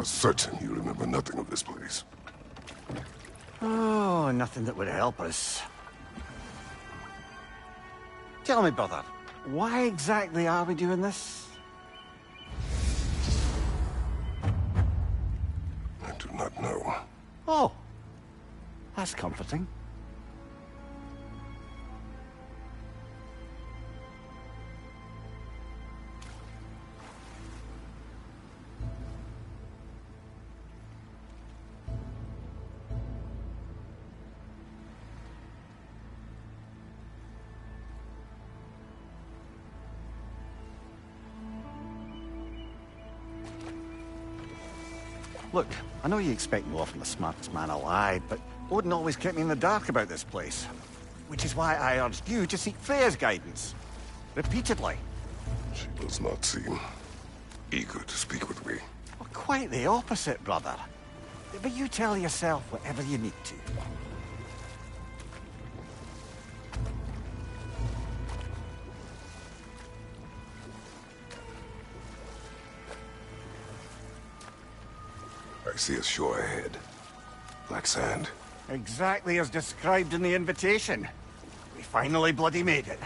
certain you remember nothing of this place. Oh, nothing that would help us. Tell me, brother, why exactly are we doing this? I do not know. Oh, that's comforting. Look, I know you expect more from the smartest man alive, but Odin always kept me in the dark about this place. Which is why I urged you to seek Freya's guidance. Repeatedly. She does not seem eager to speak with me. Well, quite the opposite, brother. But you tell yourself whatever you need to. I see a shore ahead. Black sand. Exactly as described in the invitation. We finally bloody made it.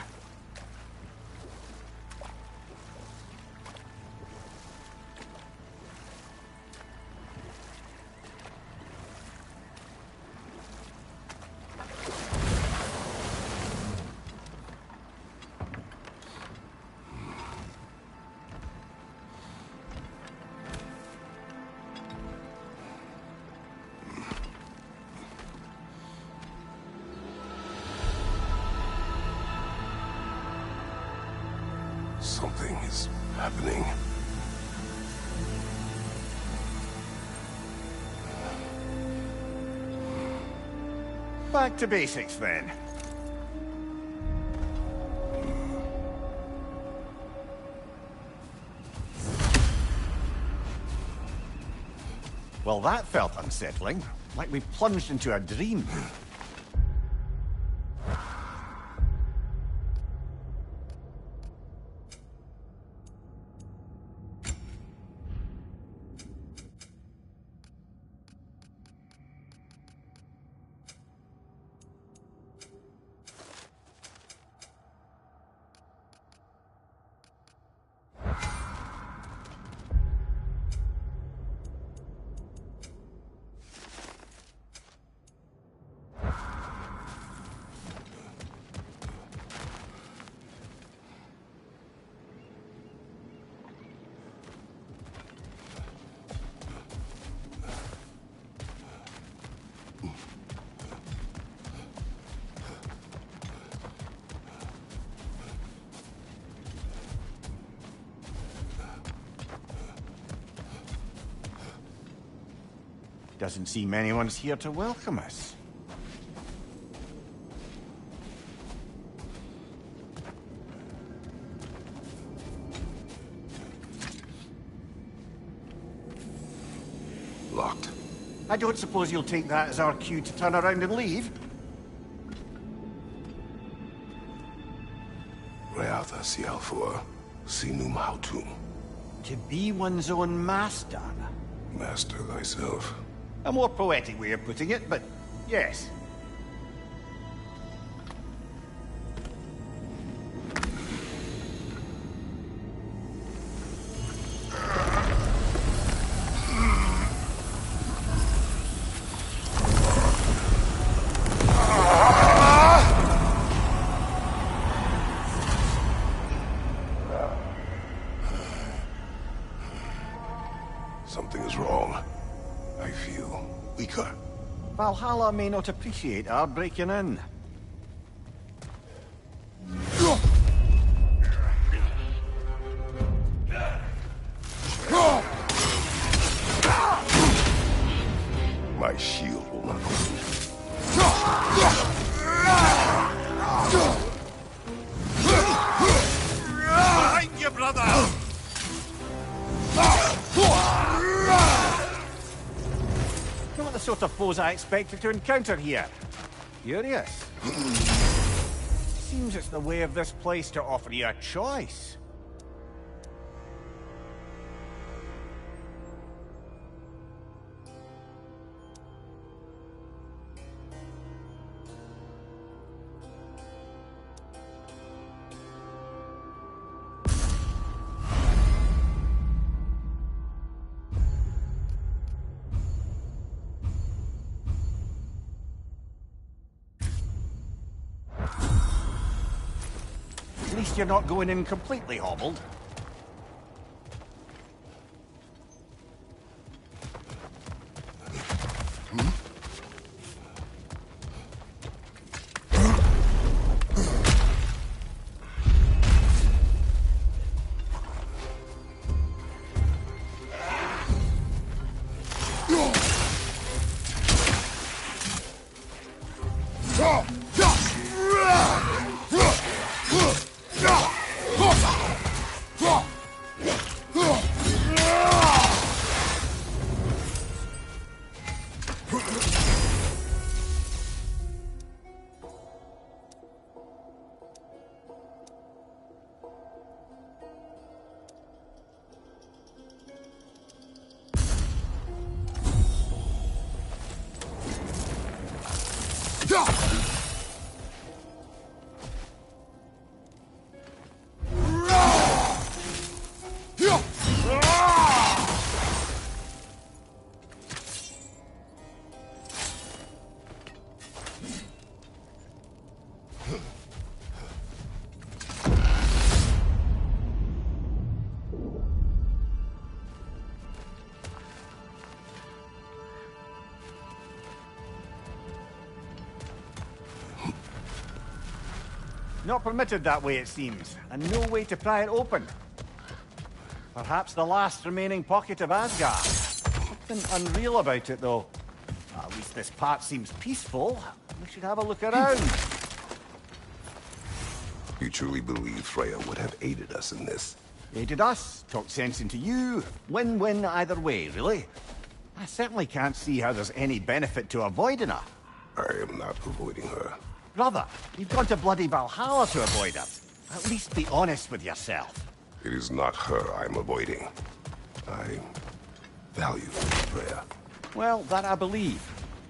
Something is happening. Back to basics, then. Well, that felt unsettling. Like we plunged into a dream. Doesn't seem anyone's here to welcome us. Locked. I don't suppose you'll take that as our cue to turn around and leave? Reatha Sialfur, Sinum Hautum. To be one's own master. Master thyself. A more poetic way of putting it, but yes. Something is wrong. I feel weaker. Valhalla may not appreciate our breaking in. My shield will not hold. Behind you, brother! Not the sort of foes I expected to encounter here. Curious. Seems it's the way of this place to offer you a choice. least you're not going in completely hobbled. Not permitted that way, it seems, and no way to pry it open. Perhaps the last remaining pocket of Asgard. Something unreal about it, though. At least this part seems peaceful. We should have a look around. You truly believe Freya would have aided us in this? Aided us, talked sense into you. Win-win either way, really. I certainly can't see how there's any benefit to avoiding her. I am not avoiding her. Brother, you've gone to bloody Valhalla to avoid her. At least be honest with yourself. It is not her I'm avoiding. I value Freya. Well, that I believe.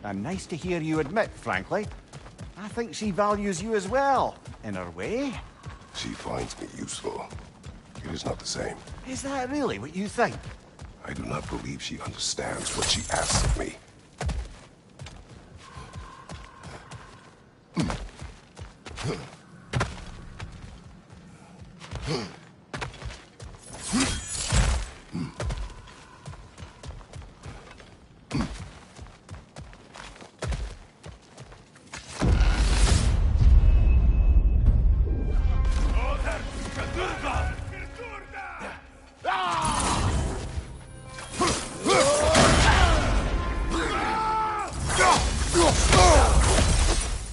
And nice to hear you admit, frankly. I think she values you as well, in her way. She finds me useful. It is not the same. Is that really what you think? I do not believe she understands what she asks of me.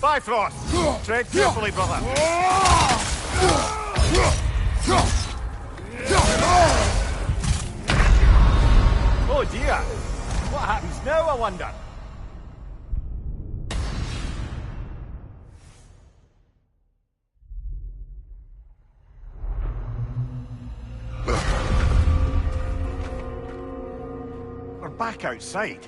Bifrost! Tread carefully, brother. Oh dear! What happens now, I wonder? We're back outside.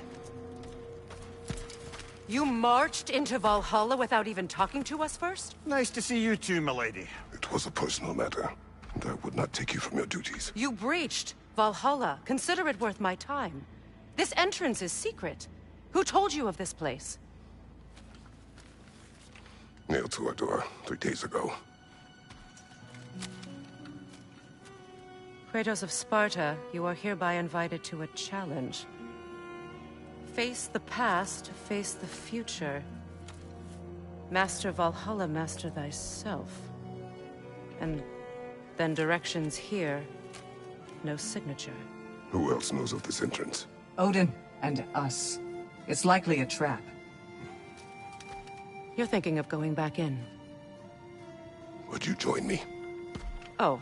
You marched into Valhalla without even talking to us first? Nice to see you too, milady. It was a personal matter, and I would not take you from your duties. You breached Valhalla. Consider it worth my time. This entrance is secret. Who told you of this place? Nailed to our door 3 days ago. Kratos of Sparta, you are hereby invited to a challenge. Face the past, face the future. Master Valhalla, master thyself. And then directions here, no signature. Who else knows of this entrance? Odin and us. It's likely a trap. You're thinking of going back in. Would you join me? Oh,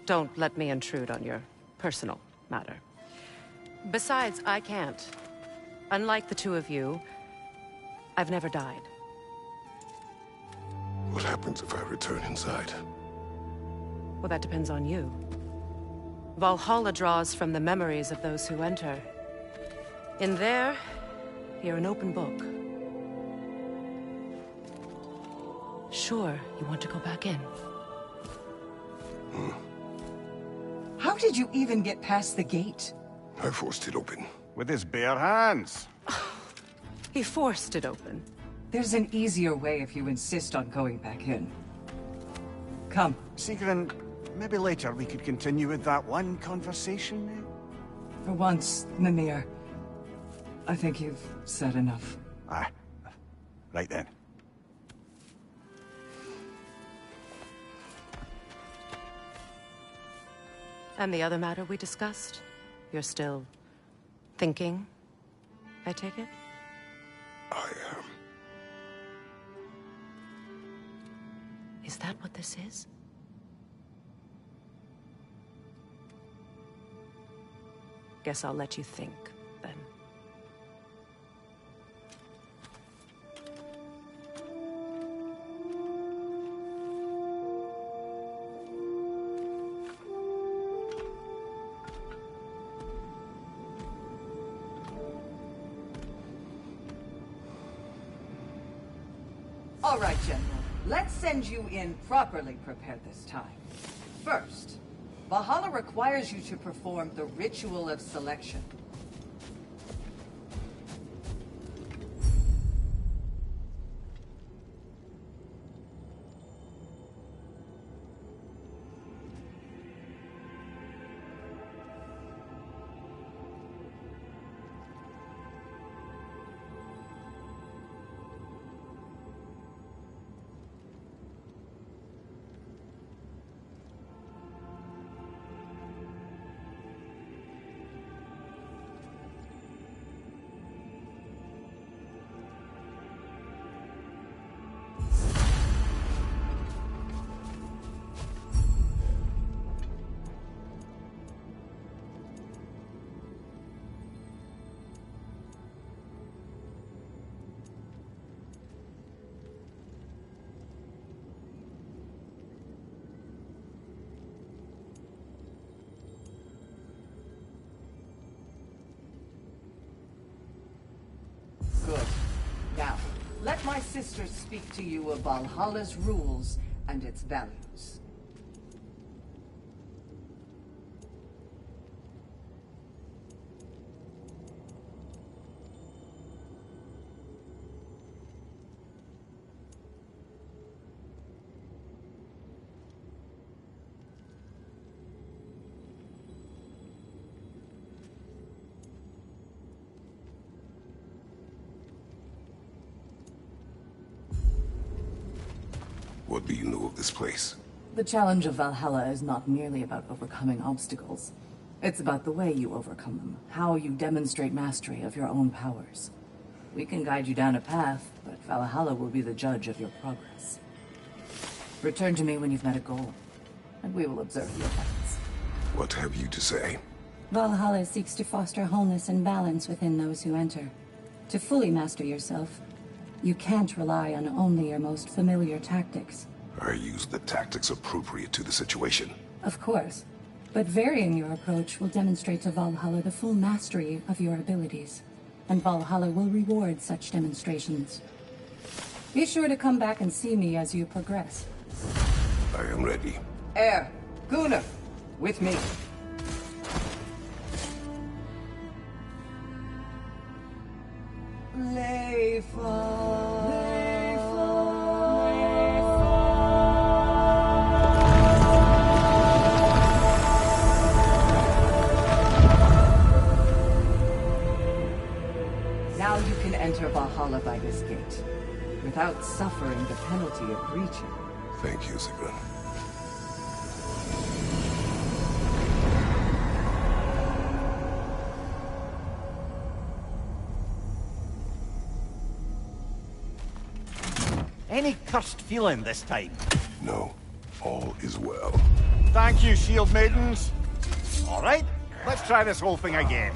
don't let me intrude on your personal matter. Besides, I can't. Unlike the two of you, I've never died. What happens if I return inside? Well, that depends on you. Valhalla draws from the memories of those who enter. In there, you're an open book. Sure, you want to go back in. How did you even get past the gate? I forced it open. With his bare hands. He forced it open. There's an easier way if you insist on going back in. Come. Sigrun, maybe later we could continue with that one conversation, eh? For once, Mimir, I think you've said enough. Aye. Right then. And the other matter we discussed? You're still thinking, I take it? I am. Is that what this is? Guess I'll let you think, then. All right, General. Let's send you in properly prepared this time. First, Valhalla requires you to perform the ritual of selection. Good. Now, let my sisters speak to you of Valhalla's rules and its values. What do you know of this place? The challenge of Valhalla is not merely about overcoming obstacles. It's about the way you overcome them, how you demonstrate mastery of your own powers. We can guide you down a path, but Valhalla will be the judge of your progress. Return to me when you've met a goal, and we will observe your efforts. What have you to say? Valhalla seeks to foster wholeness and balance within those who enter. To fully master yourself, you can't rely on only your most familiar tactics. I use the tactics appropriate to the situation. Of course, but varying your approach will demonstrate to Valhalla the full mastery of your abilities, and Valhalla will reward such demonstrations. Be sure to come back and see me as you progress. I am ready. Gunnar, with me. Now you can enter Valhalla by this gate, without suffering the penalty of breaching. Thank you, Sigrun. Any cursed feeling this time? No, all is well. Thank you, shield maidens. All right, let's try this whole thing again.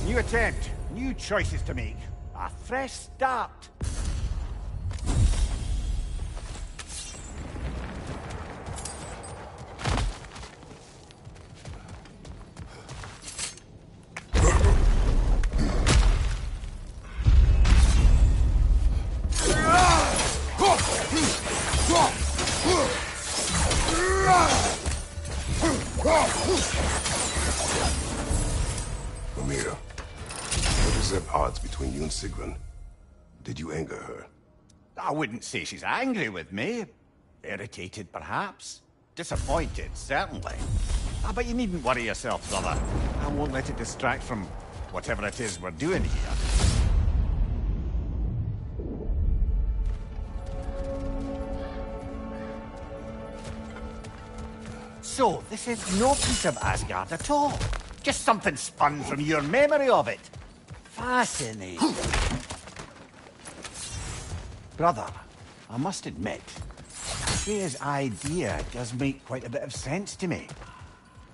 New attempt, new choices to make. A fresh start. Mimir, what is the odds between you and Sigrun? Did you anger her? I wouldn't say she's angry with me. Irritated, perhaps. Disappointed, certainly. But you needn't worry yourself, brother. I won't let it distract from whatever it is we're doing here. So, this is no piece of Asgard at all. Just something spun from your memory of it. Fascinating. Brother, I must admit, Freya's idea does make quite a bit of sense to me.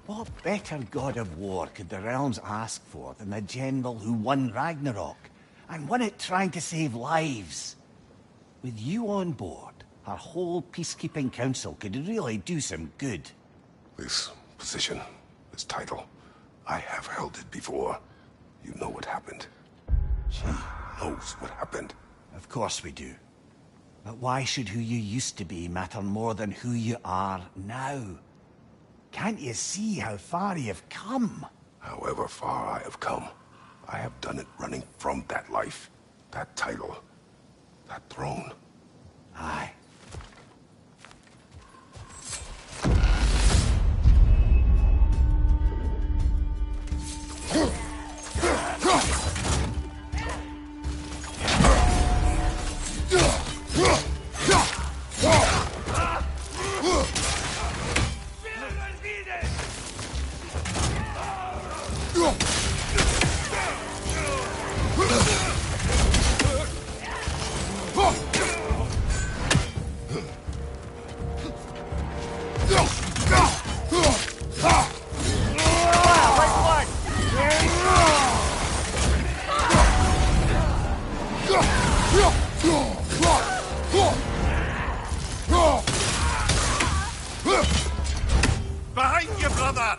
What better god of war could the realms ask for than the general who won Ragnarok, and won it trying to save lives? With you on board, our whole peacekeeping council could really do some good. This position, this title, I have held it before. You know what happened. She knows what happened. Of course we do. But why should who you used to be matter more than who you are now? Can't you see how far you've come? However far I have come, I have done it running from that life, that title, that throne. Aye. Behind you, brother!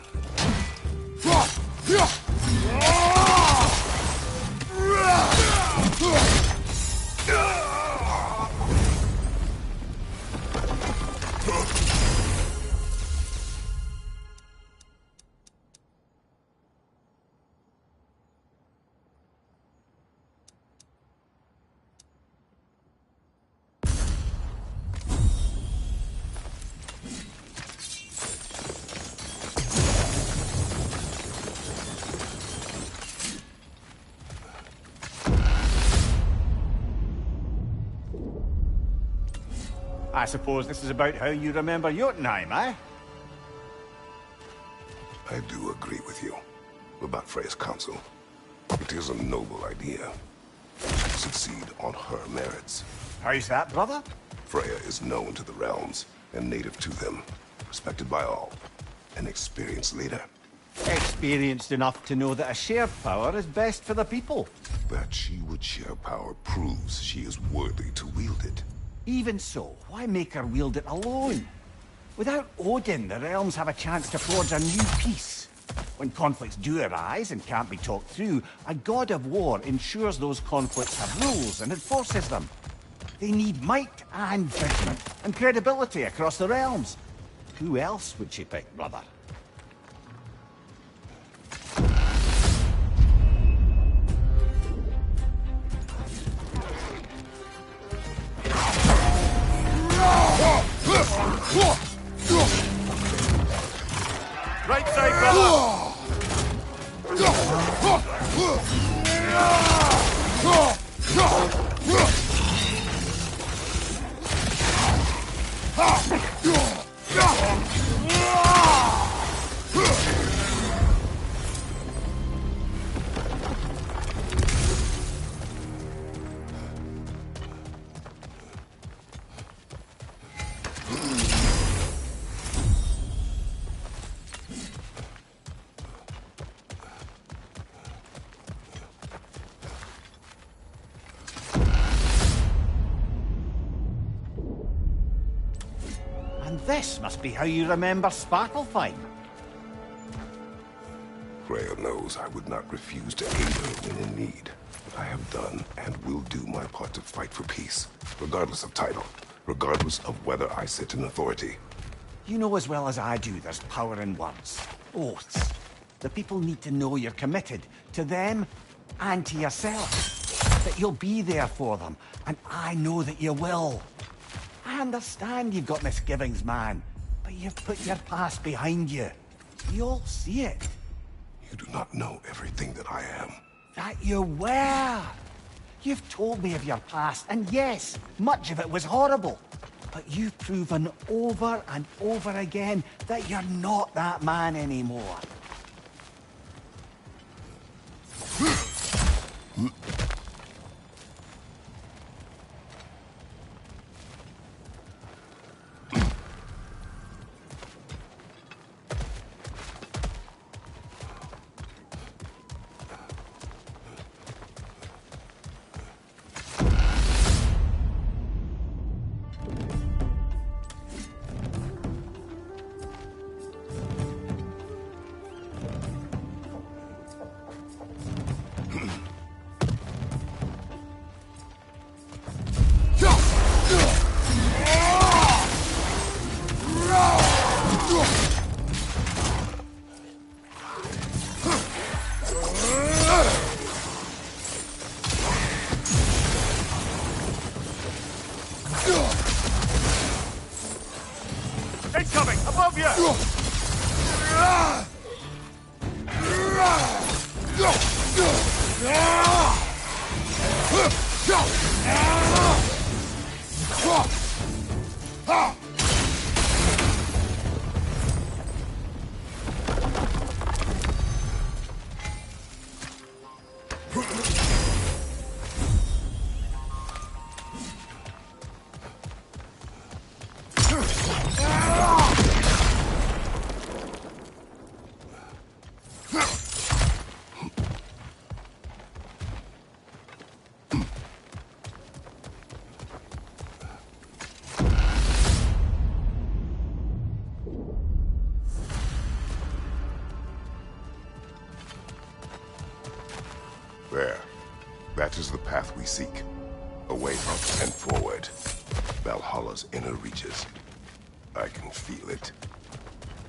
I suppose this is about how you remember Jotunheim, eh? I do agree with you about Freya's counsel. It is a noble idea. She should succeed on her merits. How's that, brother? Freya is known to the realms and native to them, respected by all, an experienced leader. Experienced enough to know that a shared power is best for the people. That she would share power proves she is worthy to wield it. Even so, why make her wield it alone? Without Odin, the realms have a chance to forge a new peace. When conflicts do arise and can't be talked through, a god of war ensures those conflicts have rules and enforces them. They need might and judgment and credibility across the realms. Who else would she pick, brother? Right side, brother! This must be how you remember Svartalfheim. Freya knows I would not refuse to aid her when in need. But I have done and will do my part to fight for peace, regardless of title, regardless of whether I sit in authority. You know as well as I do there's power in words. oaths. The people need to know you're committed to them and to yourself. That you'll be there for them, and I know that you will. I understand you've got misgivings, man, but you've put your past behind you. We all see it. You do not know everything that I am. That you were. You've told me of your past, and yes, much of it was horrible. But you've proven over and over again that you're not that man anymore. Incoming! Above you! There. That is the path we seek. Away from and forward. Valhalla's inner reaches. I can feel it.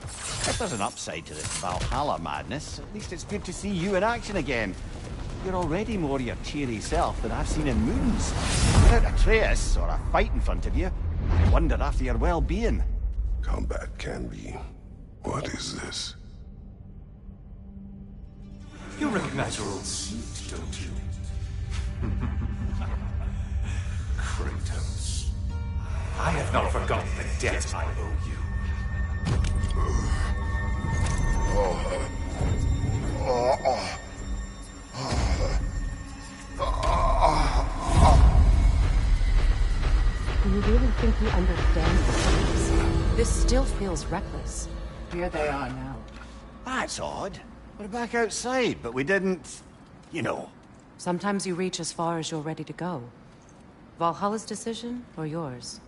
If there's an upside to this Valhalla madness, at least it's good to see you in action again. You're already more your cheery self than I've seen in moons. Without Atreus or a fight in front of you, I wonder after your well-being. Combat can be... What is this? You recognize your old suit, don't you? Kratos. I have not forgotten the debt I owe you. Do you really think you understand this? This still feels reckless. Here they are now. That's odd. We're back outside, but we didn't... you know. Sometimes you reach as far as you're ready to go. Valhalla's decision, or yours?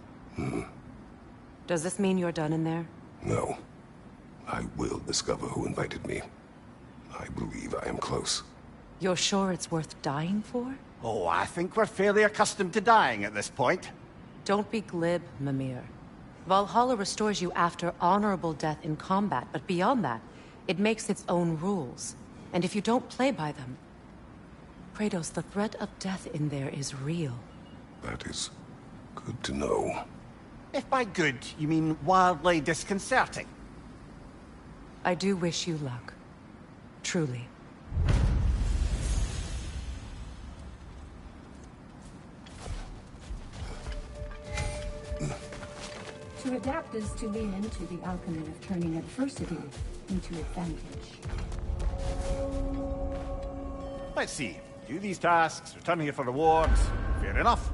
Does this mean you're done in there? No. I will discover who invited me. I believe I am close. You're sure it's worth dying for? Oh, I think we're fairly accustomed to dying at this point. Don't be glib, Mimir. Valhalla restores you after honorable death in combat, but beyond that, it makes its own rules. And if you don't play by them... Kratos, the threat of death in there is real. That is good to know. If by good, you mean wildly disconcerting. I do wish you luck. Truly. To adapt is to lean into the alchemy of turning adversity into advantage. Let's see. Do these tasks, return here for rewards. Fair enough.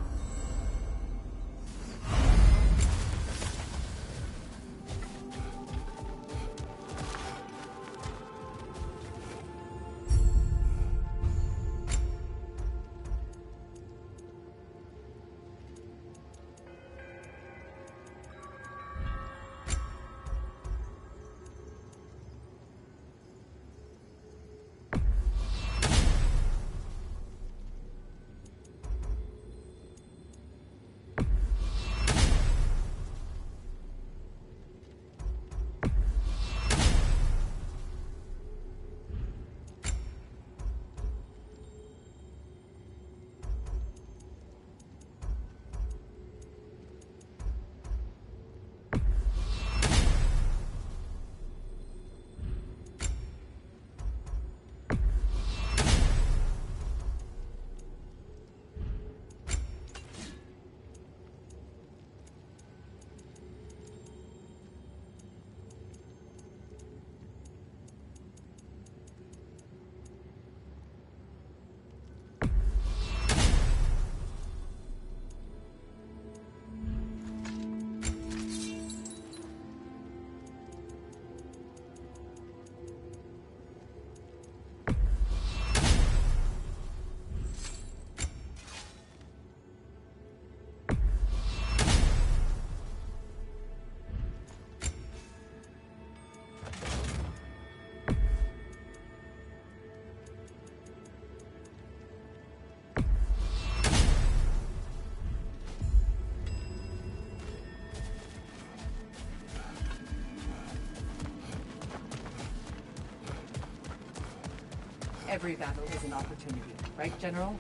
Every battle is an opportunity, right, General?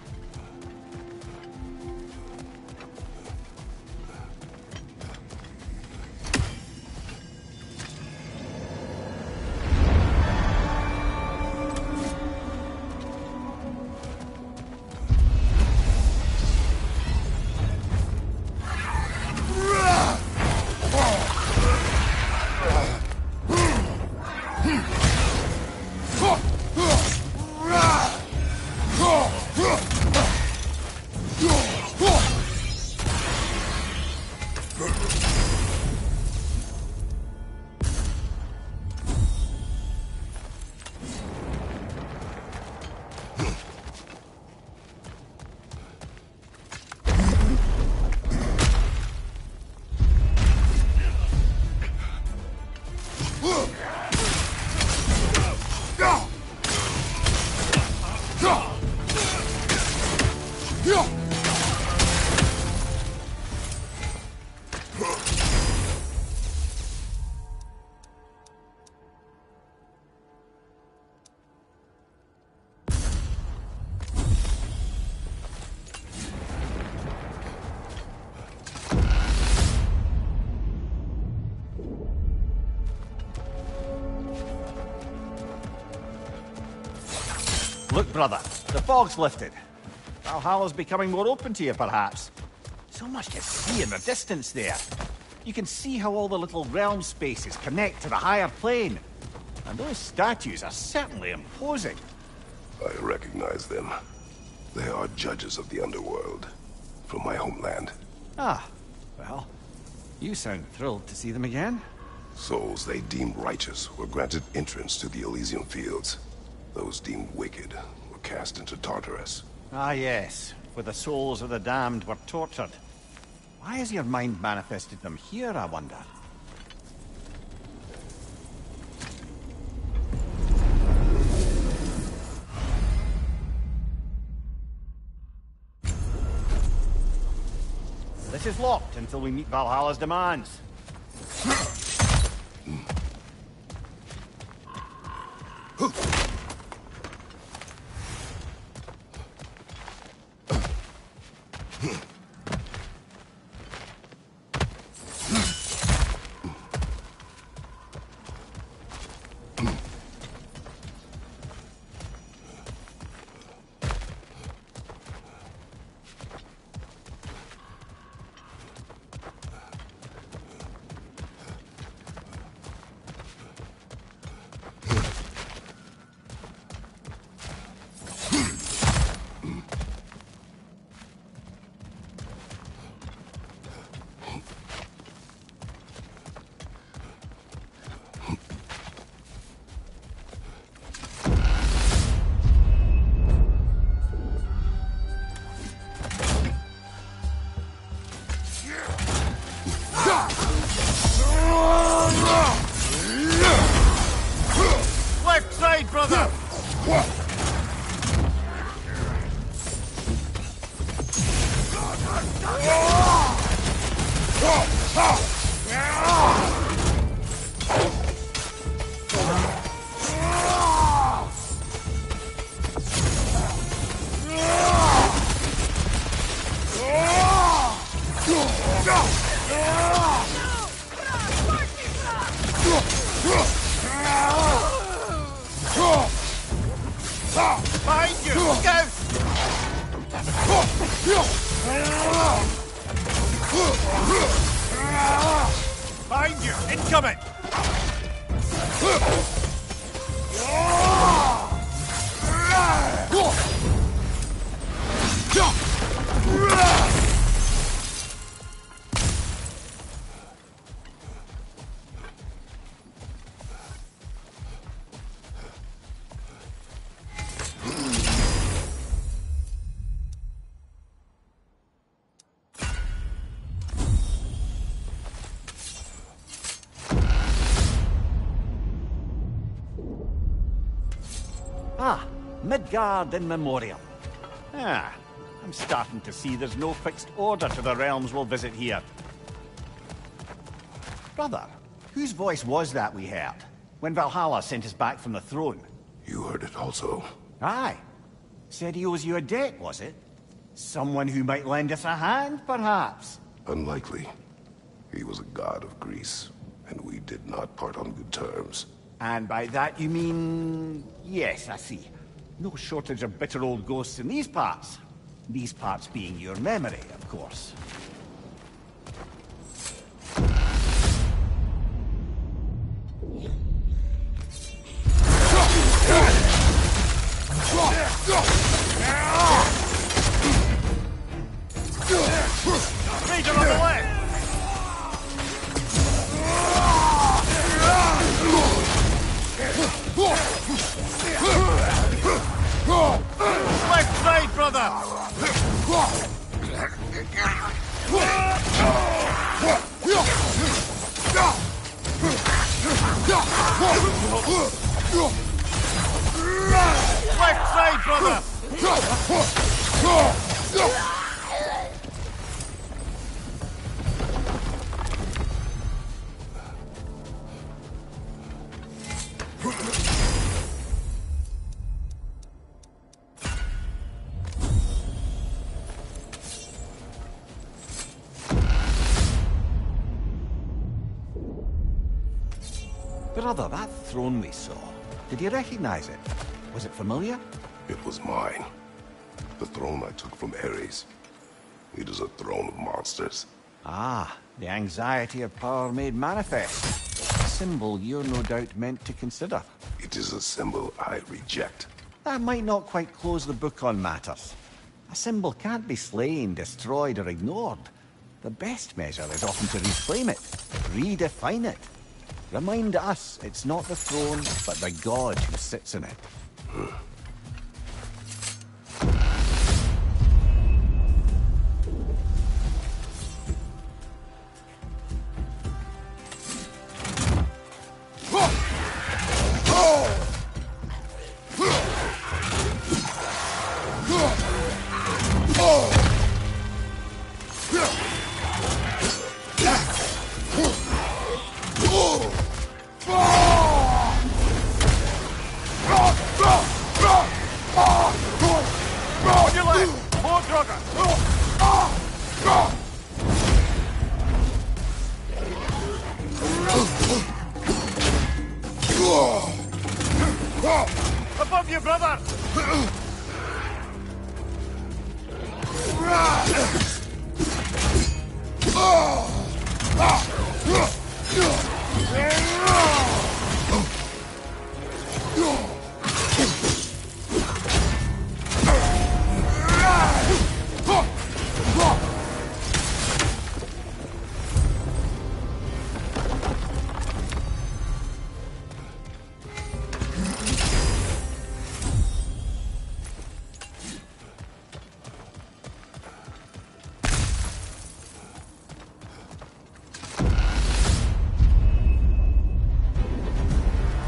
Look, brother, the fog's lifted. Valhalla's becoming more open to you, perhaps. So much to see in the distance there. You can see how all the little realm spaces connect to the higher plane. And those statues are certainly imposing. I recognize them. They are judges of the underworld, from my homeland. Ah, well, you sound thrilled to see them again. Souls they deemed righteous were granted entrance to the Elysian fields. Those deemed wicked were cast into Tartarus. Ah, yes, where the souls of the damned were tortured. Why has your mind manifested them here, I wonder? This is locked until we meet Valhalla's demands. Left side, brother! Behind you! Look out! Behind you! Incoming! Ah, Midgard in Memoriam. Ah, I'm starting to see there's no fixed order to the realms we'll visit here. Brother, whose voice was that we heard when Valhalla sent us back from the throne? You heard it also. Aye. Said he owes you a debt, was it? Someone who might lend us a hand, perhaps? Unlikely. He was a god of Greece, and we did not part on good terms. And by that you mean... Yes, I see. No shortage of bitter old ghosts in these parts. These parts being your memory, of course. Legion on the way! Left side, brother! Left side, brother! Brother, that throne we saw, did you recognize it? Was it familiar? It was mine. The throne I took from Ares. It is a throne of monsters. Ah, the anxiety of power made manifest. A symbol you're no doubt meant to consider. It is a symbol I reject. That might not quite close the book on matters. A symbol can't be slain, destroyed, or ignored. The best measure is often to reclaim it, redefine it. Remind us it's not the throne, but the god who sits in it. Above you, brother!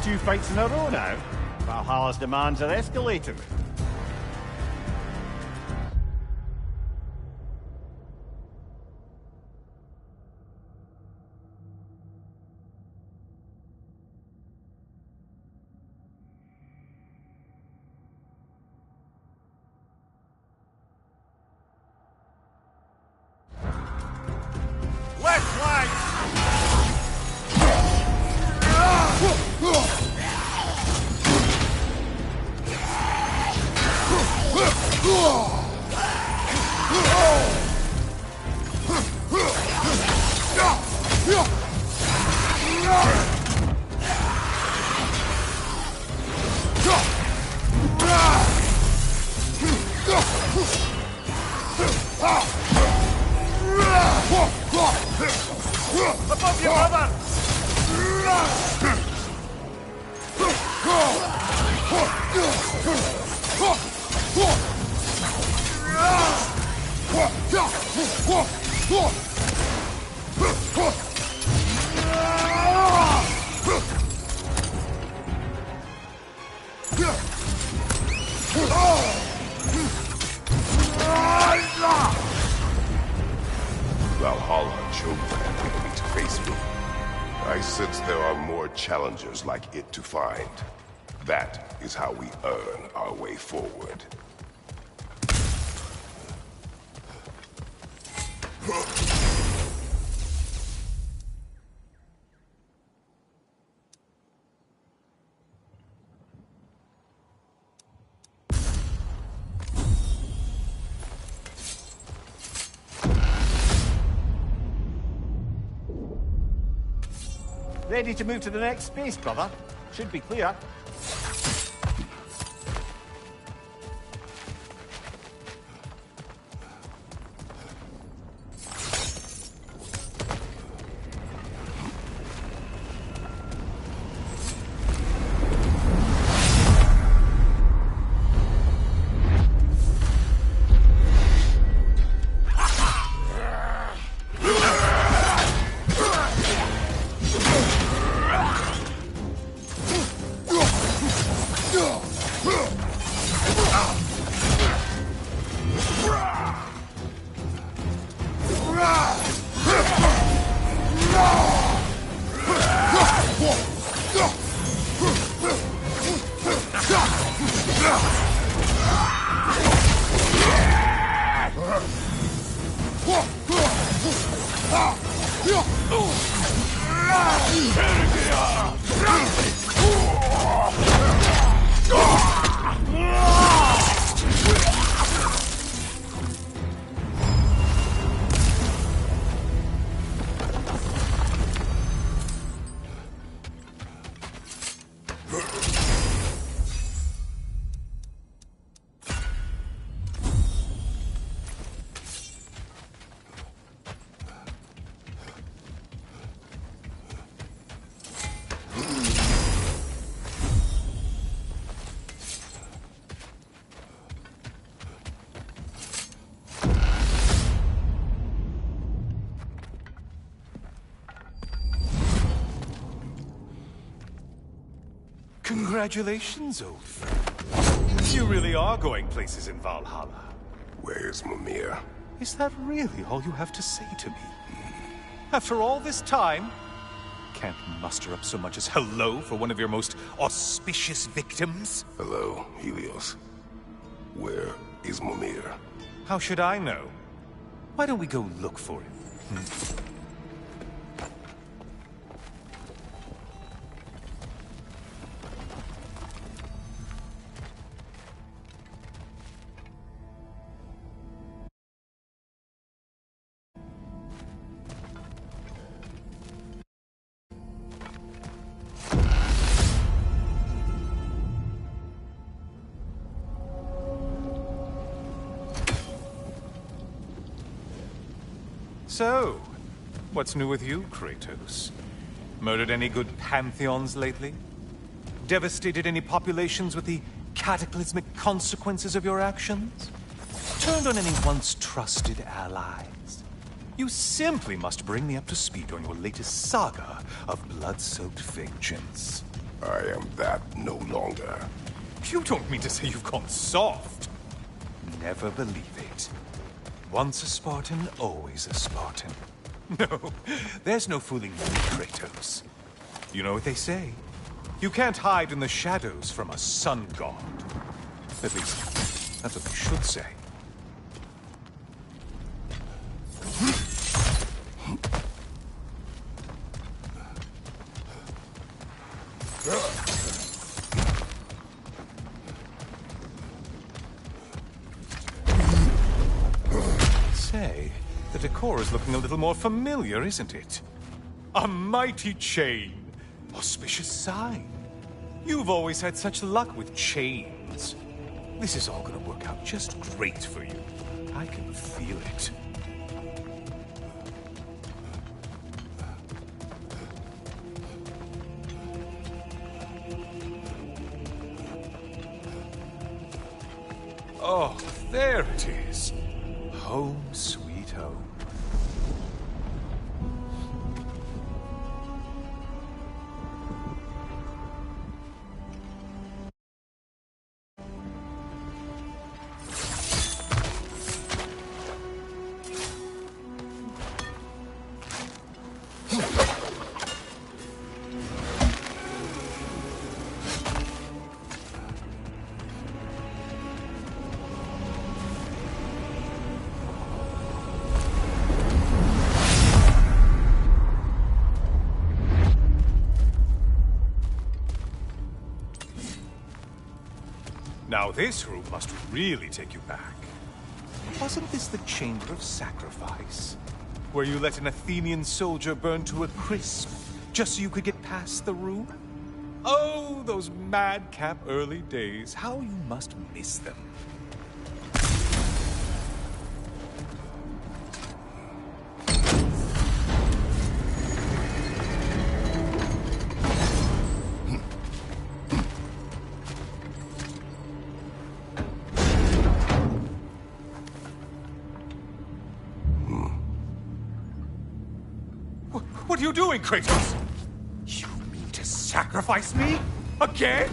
Two fights in a row now. Valhalla's demands are escalating. Left flank! Above you, brother! Valhalla chose that enemy to face me. I sense there are more challengers like it to find. That is how we earn our way forward. Ready to move to the next space, brother? Should be clear. Congratulations, old friend. You really are going places in Valhalla. Where's Mimir? Is that really all you have to say to me? After all this time, can't muster up so much as hello for one of your most auspicious victims? Hello, Helios. Where is Mimir? How should I know? Why don't we go look for him? So, what's new with you, Kratos? Murdered any good pantheons lately? Devastated any populations with the cataclysmic consequences of your actions? Turned on any once trusted allies? You simply must bring me up to speed on your latest saga of blood-soaked vengeance. I am that no longer. You don't mean to say you've gone soft? Never believe it. Once a Spartan, always a Spartan. No, there's no fooling you, Kratos. You know what they say. You can't hide in the shadows from a sun god. At least, that's what they should say. Say, the decor is looking a little more familiar, isn't it? A mighty chain. Auspicious sign. You've always had such luck with chains. This is all gonna work out just great for you. I can feel it. Oh, there it is. Home sweet home. Now this room must really take you back. Wasn't this the Chamber of Sacrifice? Where you let an Athenian soldier burn to a crisp, just so you could get past the room? Oh, those madcap early days. How you must miss them. What are you doing, Kratos? You mean to sacrifice me? Again?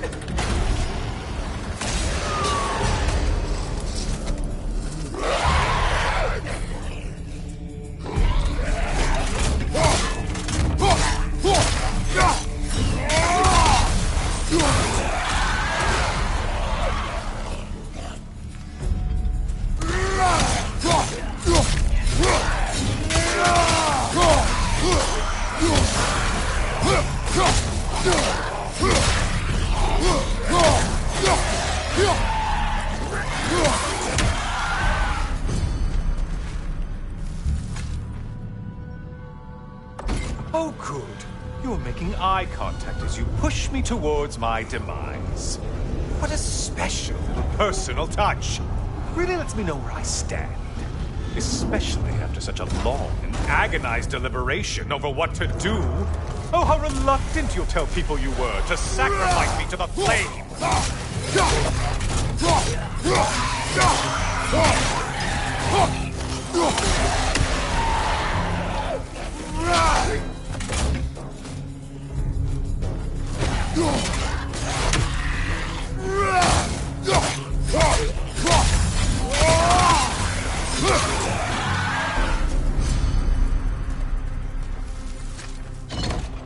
Oh, good. You're making eye contact as you push me towards my demise. What a special little personal touch. Really lets me know where I stand. Especially after such a long and agonized deliberation over what to do. Oh, how reluctant you'll tell people you were to sacrifice me to the flames.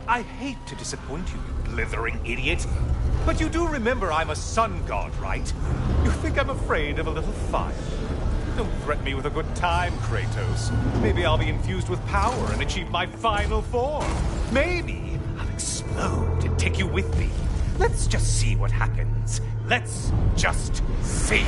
I hate to disappoint you, you blithering idiot. But you do remember I'm a sun god, right? You think I'm afraid of a little fire? Don't threaten me with a good time, Kratos. Maybe I'll be infused with power and achieve my final form. Maybe I'll explode and take you with me. Let's just see what happens. Let's just see.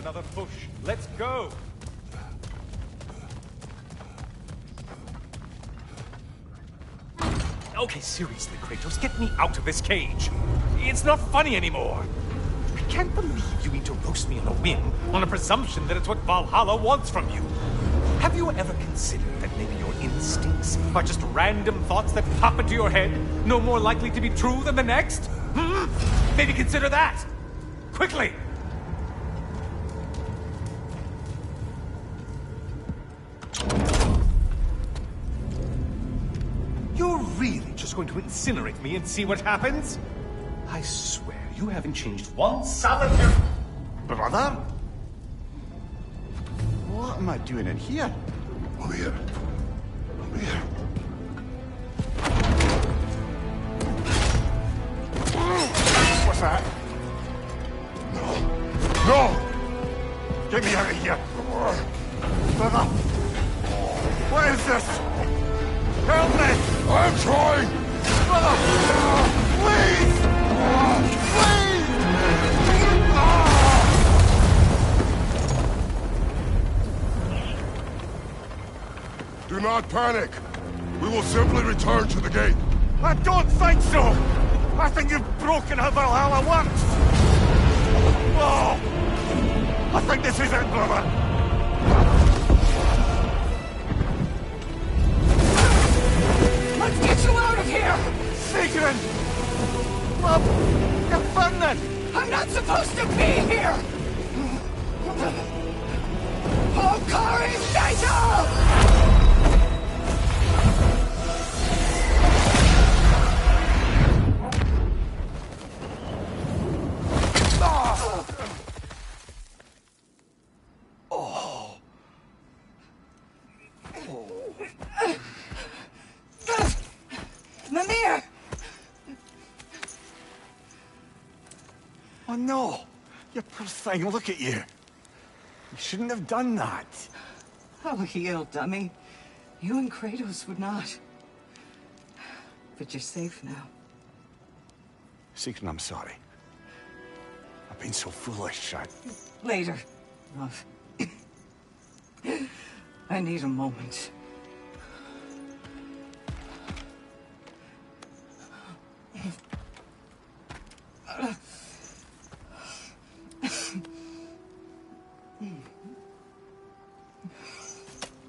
Another push. Let's go! Okay, seriously, Kratos, get me out of this cage. It's not funny anymore. I can't believe you mean to roast me on a whim, on a presumption that it's what Valhalla wants from you. Have you ever considered that maybe your instincts are just random thoughts that pop into your head, no more likely to be true than the next? Maybe consider that! Quickly! You're really just going to incinerate me and see what happens? I swear, you haven't changed one solitary... Brother? What am I doing in here? Over here. Over here. What's that? No! No! Get me out of here! Brother! What is this? Help me! I'm trying! Brother! Please! Please! Do not panic! We will simply return to the gate. I don't think so! I think you've broken how Valhalla works! No! I think this is it, brother! Let's get you out of here! Sigrun! Love, you're burning! I'm not supposed to be here! Hokari's Naito! Mimir! Oh no! You poor thing, look at you. You shouldn't have done that. Oh, heal, dummy. You and Kratos would not. But you're safe now. Sigrun, I'm sorry. I've been so foolish. Later, love. I need a moment.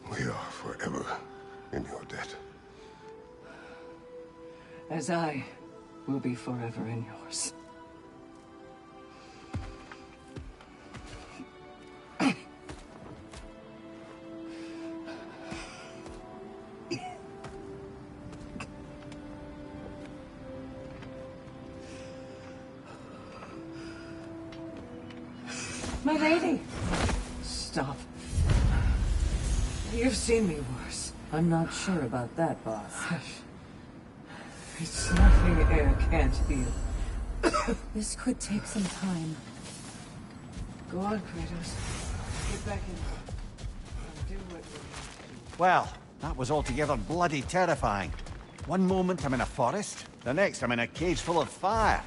We are forever in your debt. As I will be forever in yours. My lady! Stop. You've seen me worse. I'm not sure about that, boss. It's nothing air can't heal. This could take some time. Go on, Kratos. Get back in there. And do what you need to do. Well, that was altogether bloody terrifying. One moment I'm in a forest, the next I'm in a cage full of fire.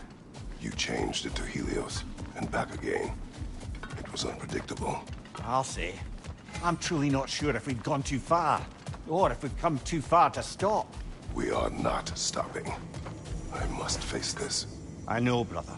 You changed it to Helios, and back again. It was unpredictable. I'll say. I'm truly not sure if we've gone too far, or if we've come too far to stop. We are not stopping. I must face this. I know, brother.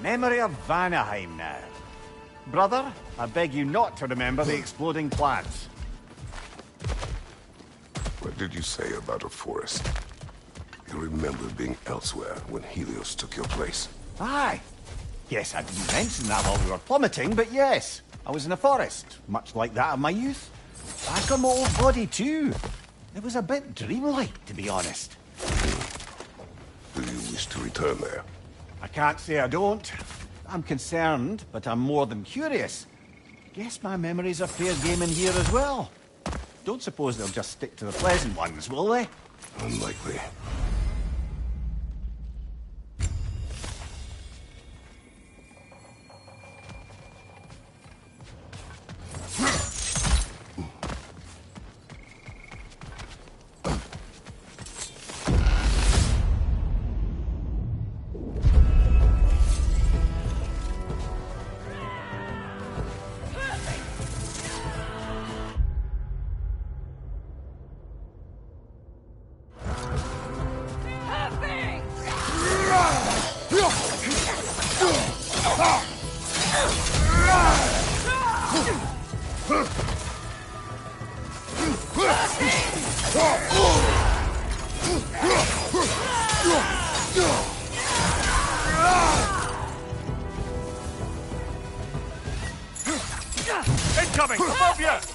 Memory of Vanaheim now. Brother, I beg you not to remember the exploding plants. What did you say about a forest? You remember being elsewhere when Helios took your place? Aye. Yes, I didn't mention that while we were plummeting, but yes. I was in a forest, much like that of my youth. Back on my old body, too. It was a bit dreamlike, to be honest. Do you wish to return there? I can't say I don't. I'm concerned, but I'm more than curious. Guess my memories are fair game in here as well. Don't suppose they'll just stick to the pleasant ones, will they? Unlikely. Incoming! Above you!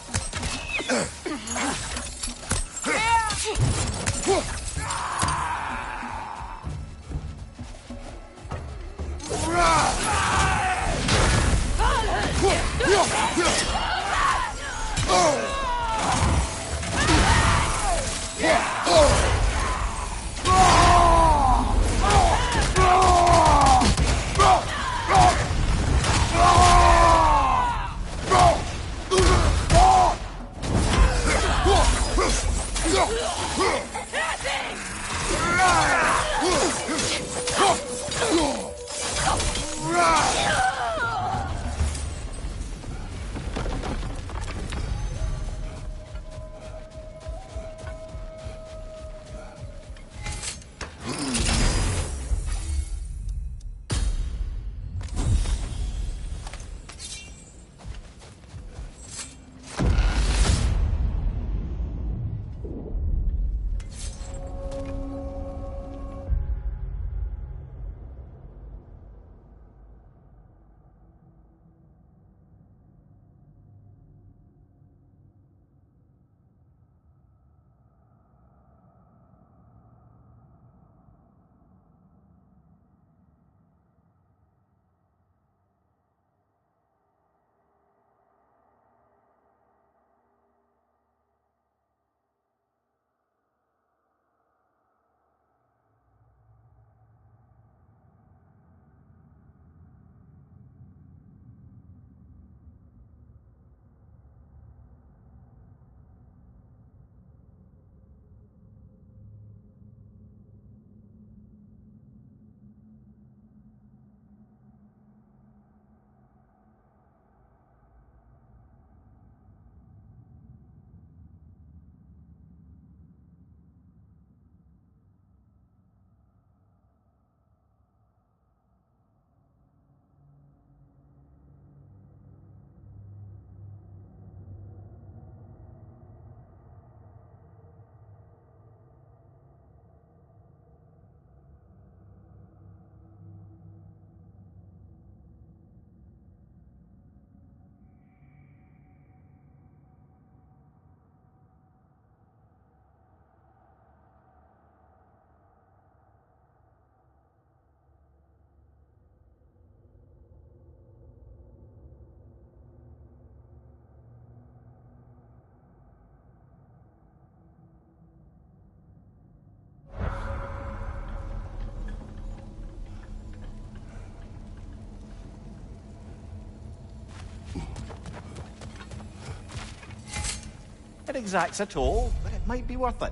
It exacts a toll, but it might be worth it.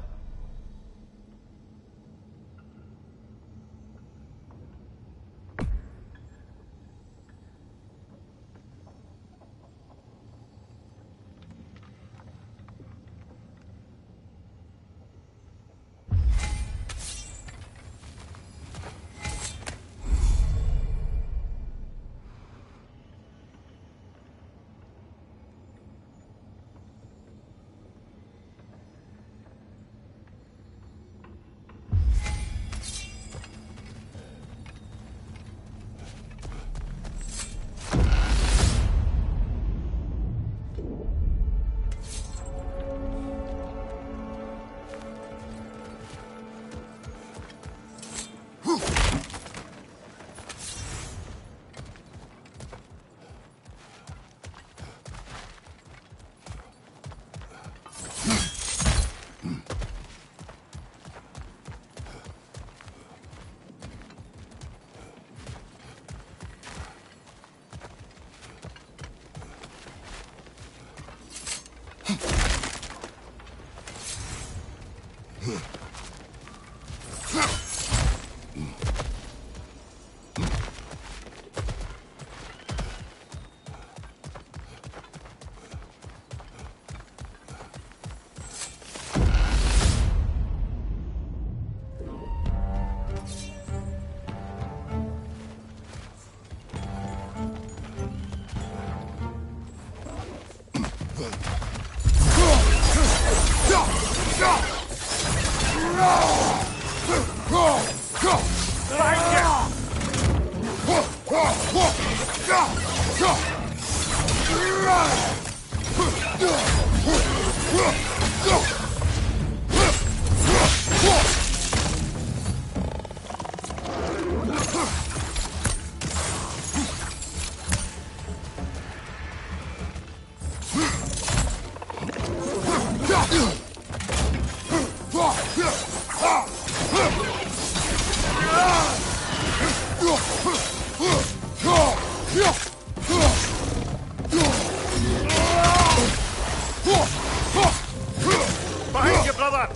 Behind you, brother!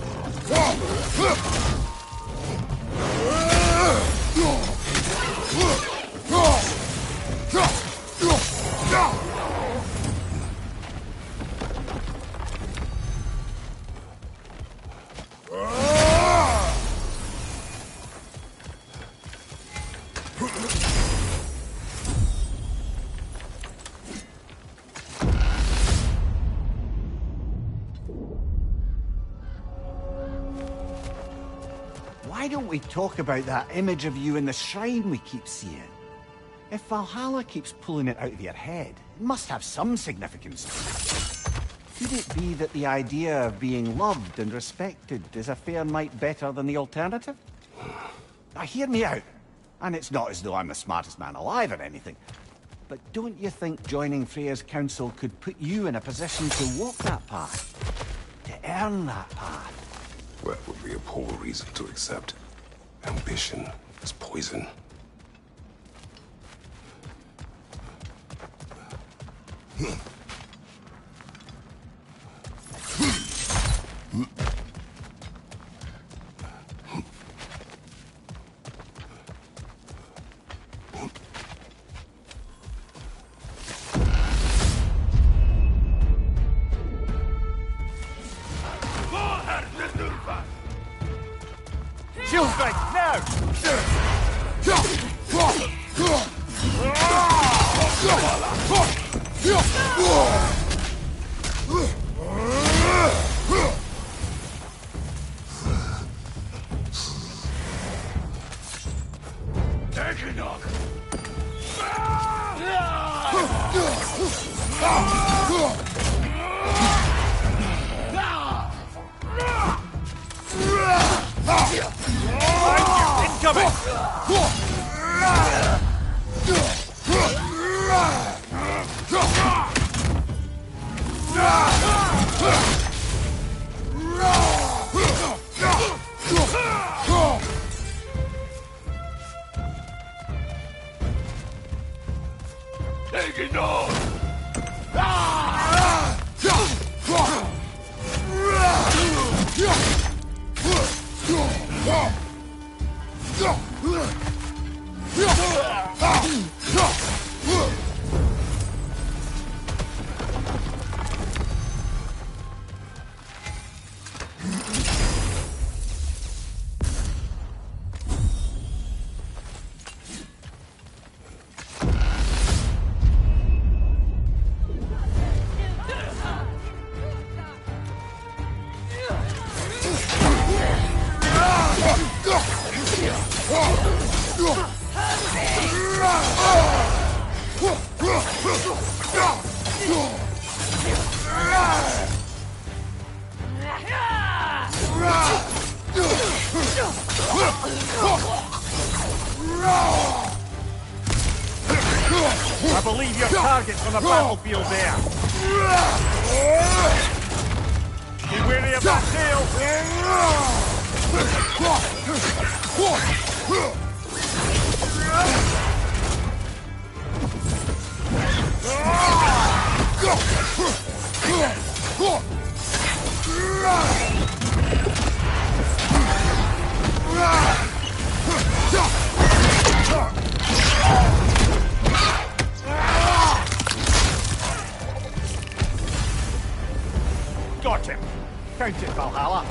Why don't we talk about that image of you in the shrine we keep seeing? If Valhalla keeps pulling it out of your head, it must have some significance. Could it be that the idea of being loved and respected is a fair mite better than the alternative? Now, hear me out. And it's not as though I'm the smartest man alive or anything. But don't you think joining Freya's council could put you in a position to walk that path? To earn that path? That would be a poor reason to accept. Ambition is poison. Shield strike, now! targets on the battlefield there. Be wary of that tail. Got him. Count it, Valhalla.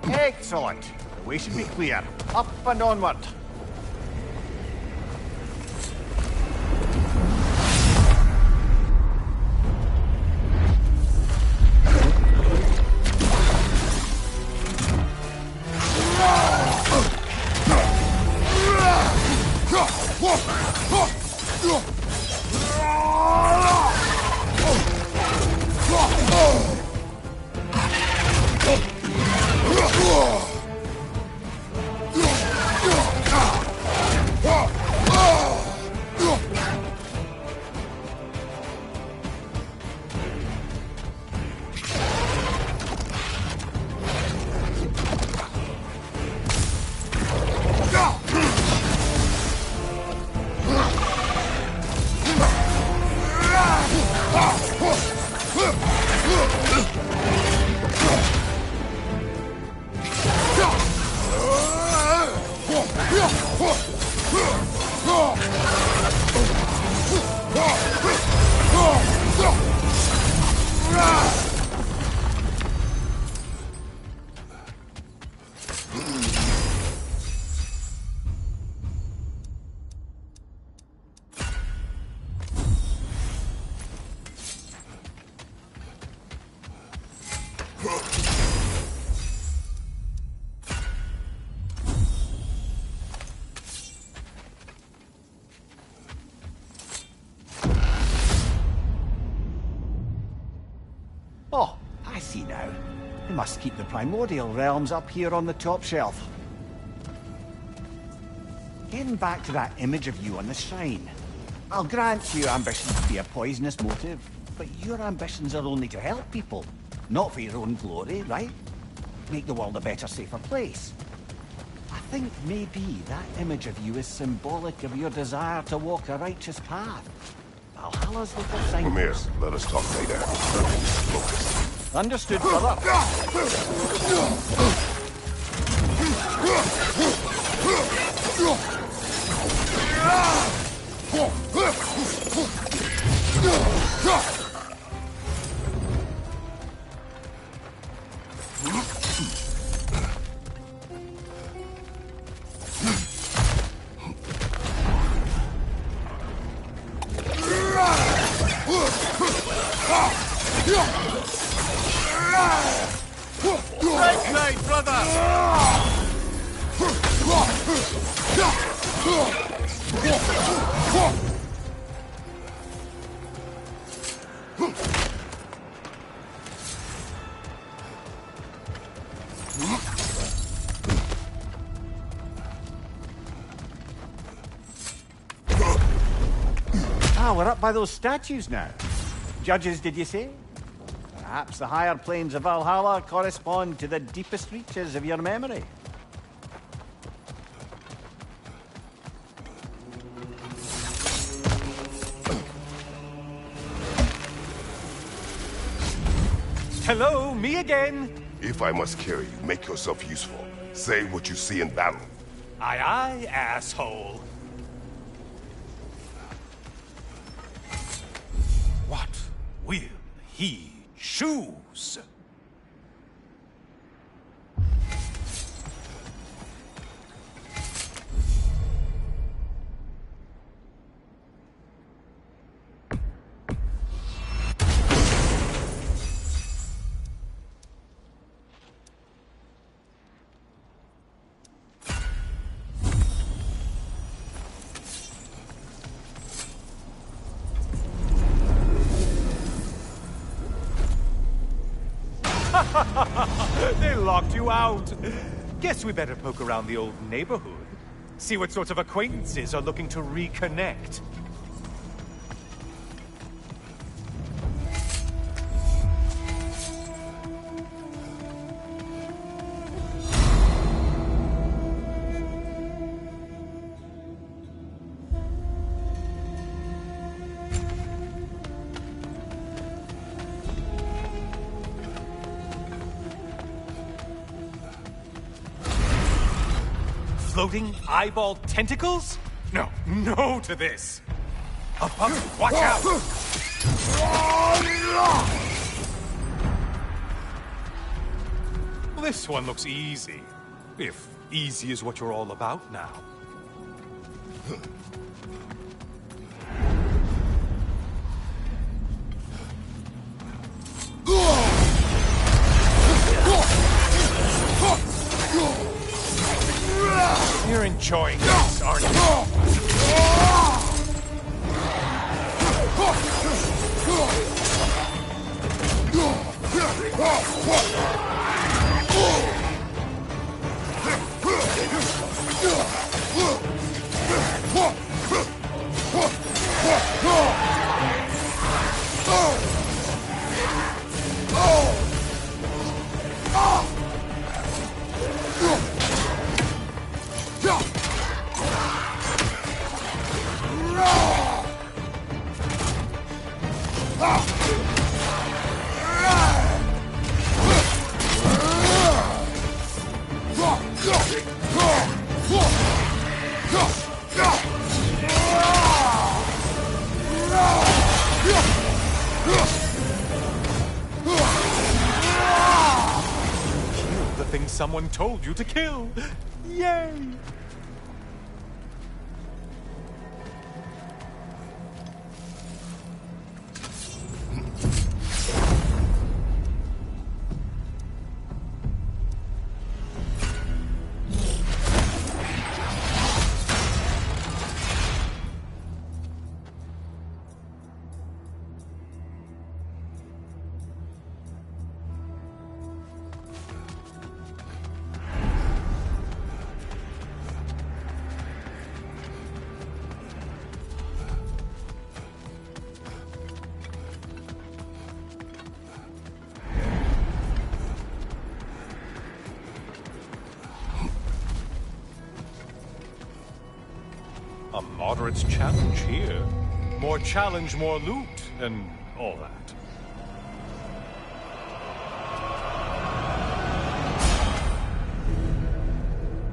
Excellent. The way should be clear. Up and onward. Oh, I see now. We must keep the primordial realms up here on the top shelf. Getting back to that image of you on the shrine. I'll grant you ambition to be a poisonous motive, but your ambitions are only to help people, not for your own glory, right? Make the world a better, safer place. I think maybe that image of you is symbolic of your desire to walk a righteous path. Valhalla's little sign. Lemire, let us talk later. Focus. Understood, brother. Right side, brother! Ah, we're up by those statues now. Judges, did you say? Perhaps the higher planes of Valhalla correspond to the deepest reaches of your memory. Hello, me again. If I must carry you, make yourself useful. Say what you see in battle. Aye, aye, asshole. What will he choose? They locked you out. Guess we better poke around the old neighborhood. See what sorts of acquaintances are looking to reconnect. Floating eyeball tentacles? No, no to this. Up, watch out! This one looks easy. If easy is what you're all about now. You're enjoying this, aren't you? The thing someone told you to kill. Yay! A moderate's challenge here. More challenge, more loot, and all that.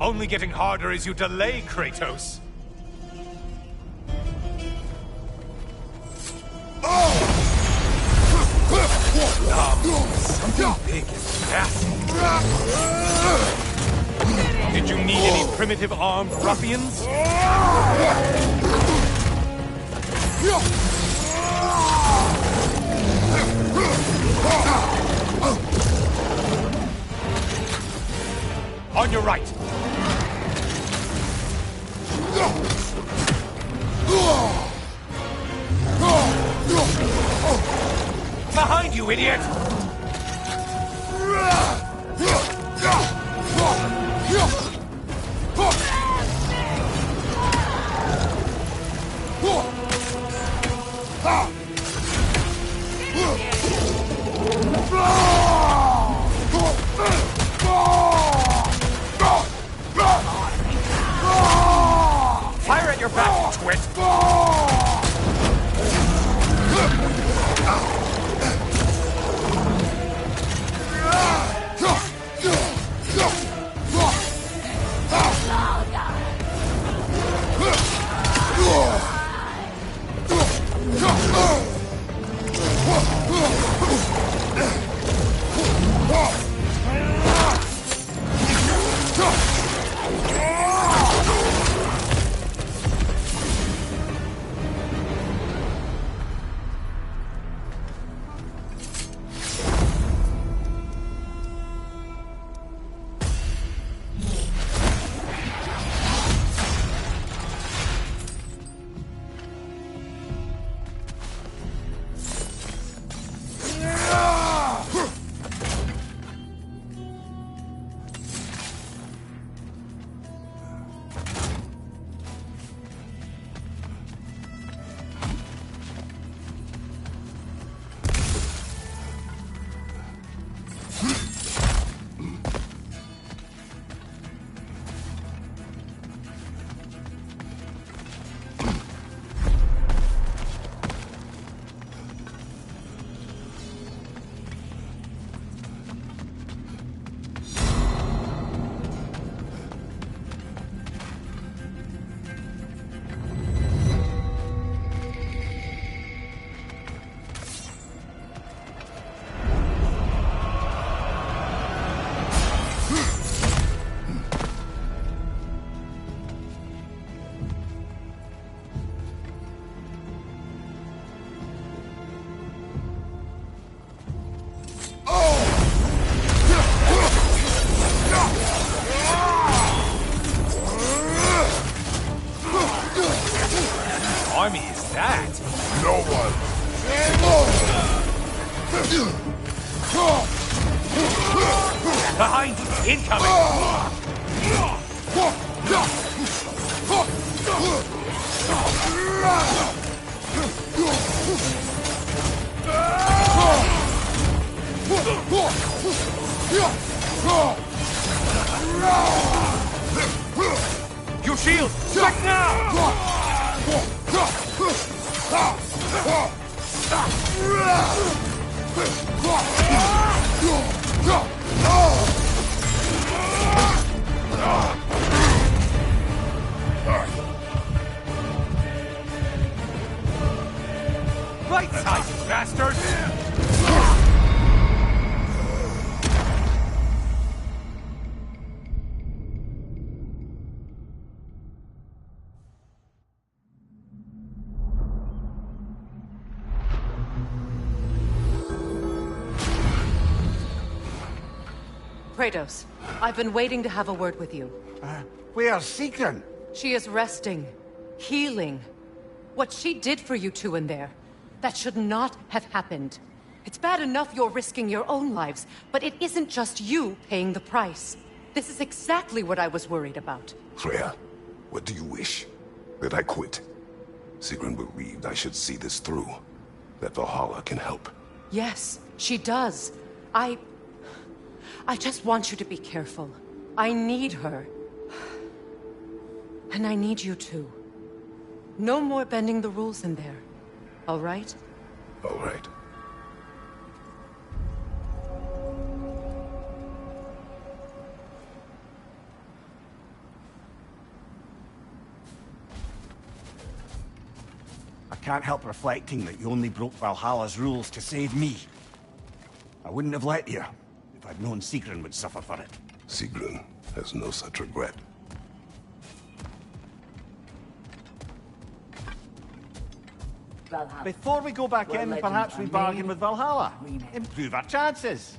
Only getting harder as you delay, Kratos. Something big is passing. Did you need any primitive armed ruffians? On your right. Behind you, idiot! Fire at your back, twit! Army is that? No one. Behind you! Incoming! Your shield! Strike now! Right side, you bastard! Kratos, I've been waiting to have a word with you. Where's Sigrun? She is resting, healing. What she did for you two in there, that should not have happened. It's bad enough you're risking your own lives, but it isn't just you paying the price. This is exactly what I was worried about. Freya, what do you wish? That I quit? Sigrun believed I should see this through. That Valhalla can help. Yes, she does. I just want you to be careful. I need her. And I need you too. No more bending the rules in there. All right? All right. can't help reflecting that you only broke Valhalla's rules to save me. I wouldn't have let you, if I'd known Sigrun would suffer for it. Sigrun has no such regret. Valhalla. Before we go back Where in, legends perhaps are we bargain made, with Valhalla. remade. Improve our chances.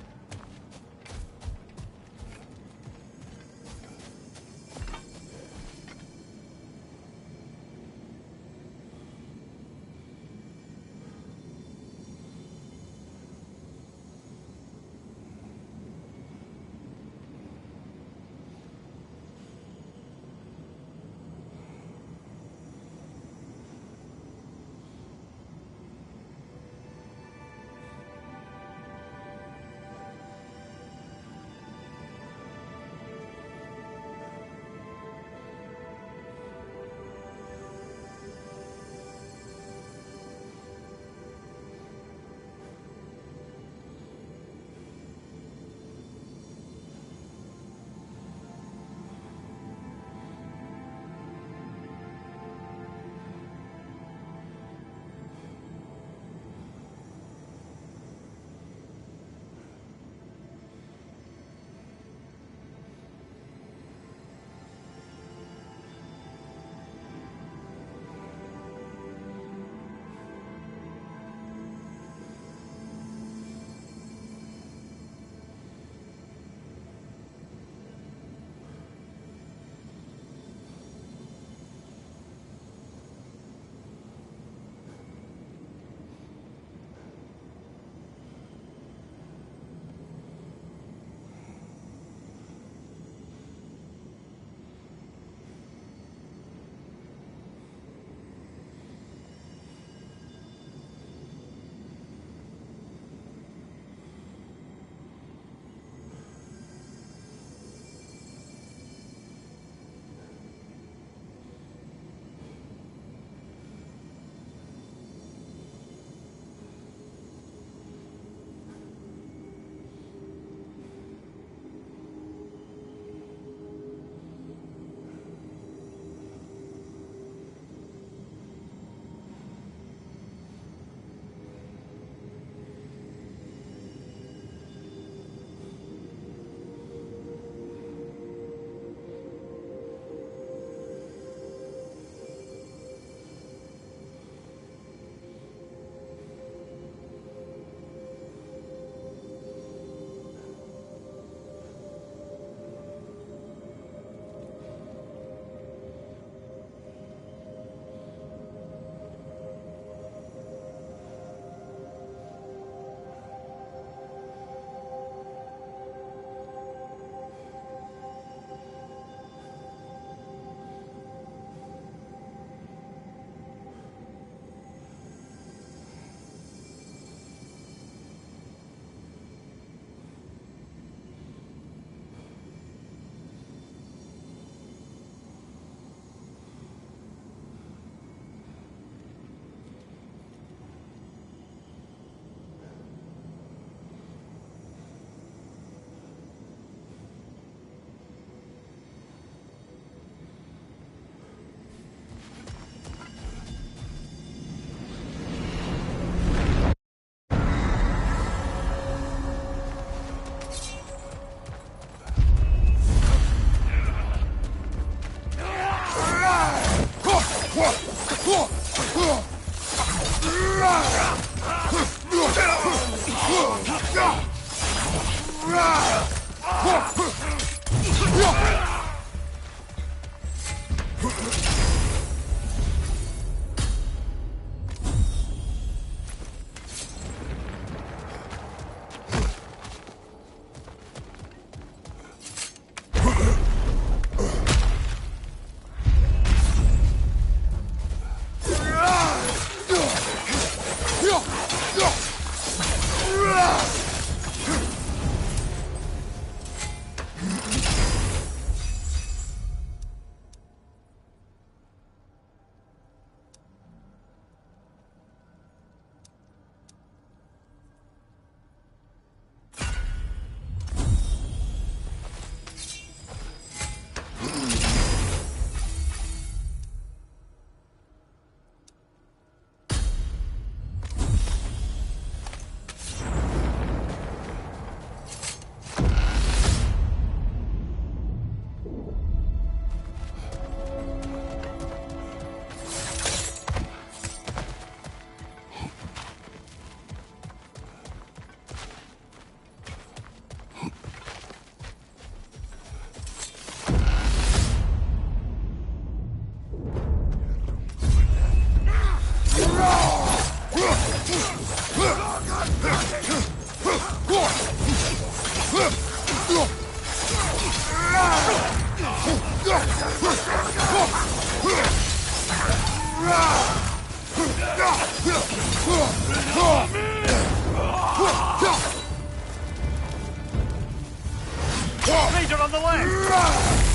Leader on the left!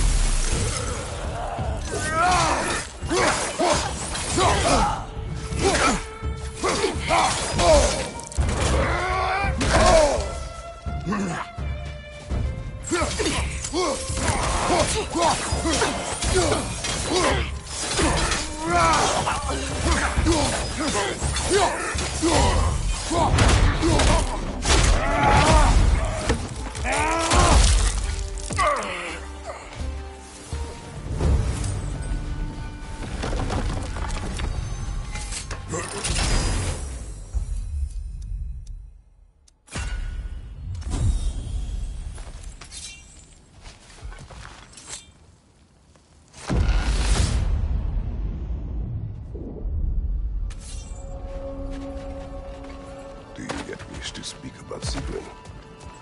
Do you yet wish to speak about Sigrun?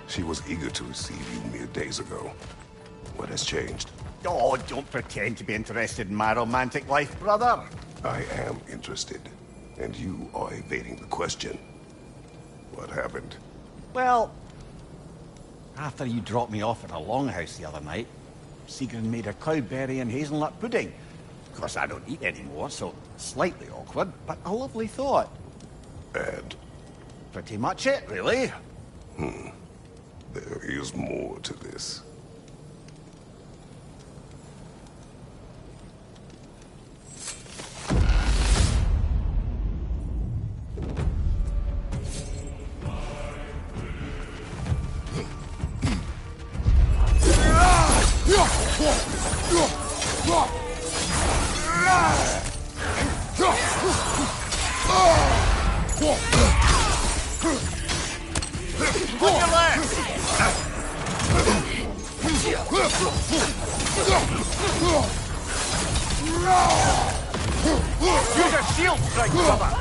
She was eager to receive you mere days ago. What has changed? Oh, don't pretend to be interested in my romantic life, brother. I am interested, and you are evading the question. What happened? Well, after you dropped me off at a longhouse the other night, Sigrun made a cloudberry and hazelnut pudding. Of course, I don't eat anymore, so slightly awkward, but a lovely thought. And Pretty much it, really. there is more to this. On your left! Use a shield strike, brother!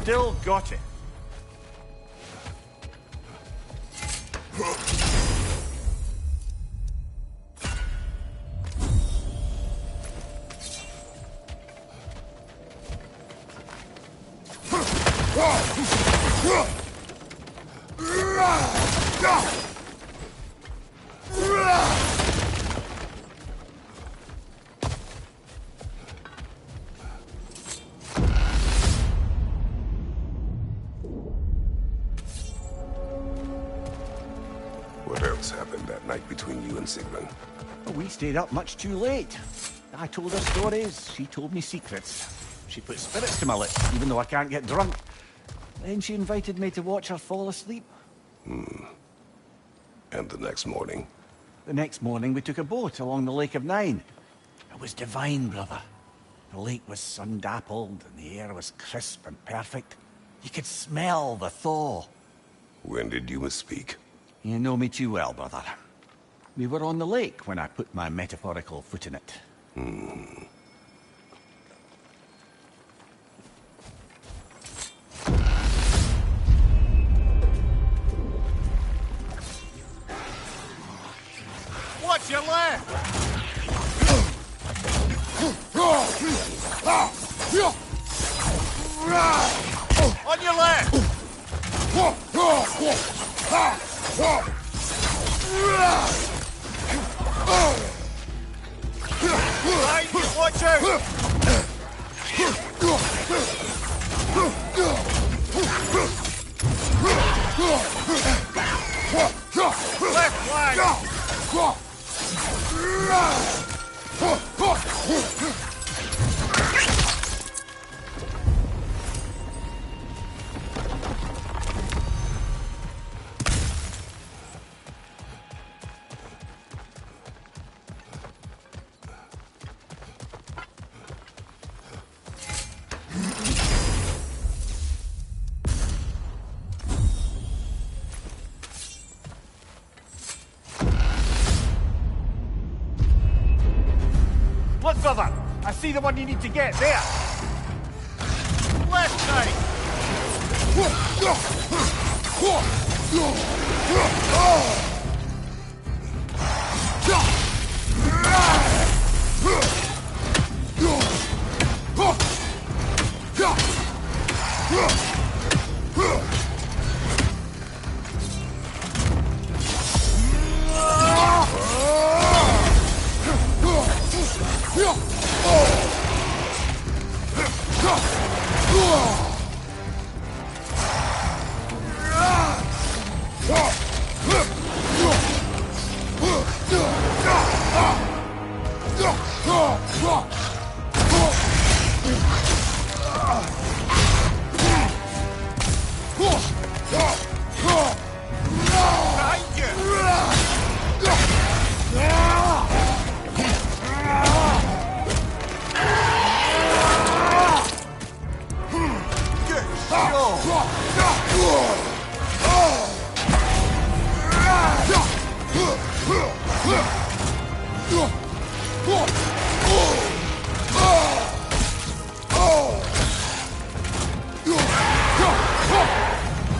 Still got it. What else happened that night between you and Sigrun? We stayed up much too late. I told her stories, she told me secrets. She put spirits to my lips, even though I can't get drunk. Then she invited me to watch her fall asleep. And the next morning? The next morning, we took a boat along the Lake of Nine. It was divine, brother. The lake was sun-dappled, and the air was crisp and perfect. You could smell the thaw. When did you misspeak? You know me too well, brother. We were on the lake when I put my metaphorical foot in it. Watch your left! On your left! Behind you, watch out! Left flank! Look, brother! I see the one you need to get there! Left, mate!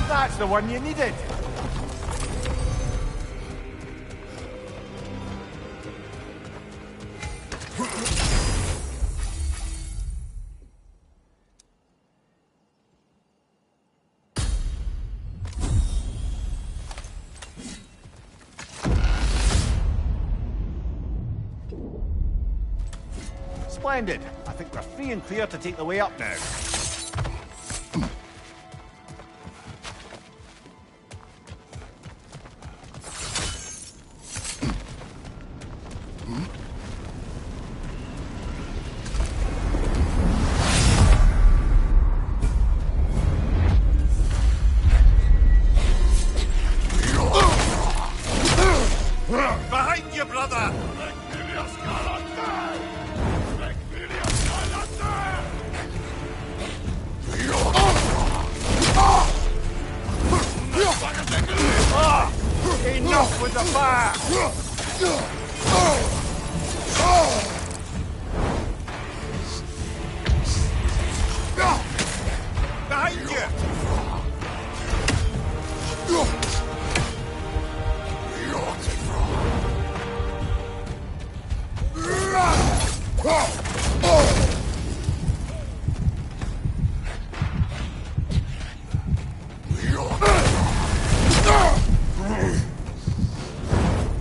That's the one you needed! Splendid! I think we're free and clear to take the way up now. Behind you, brother! Enough with the fire! Behind you!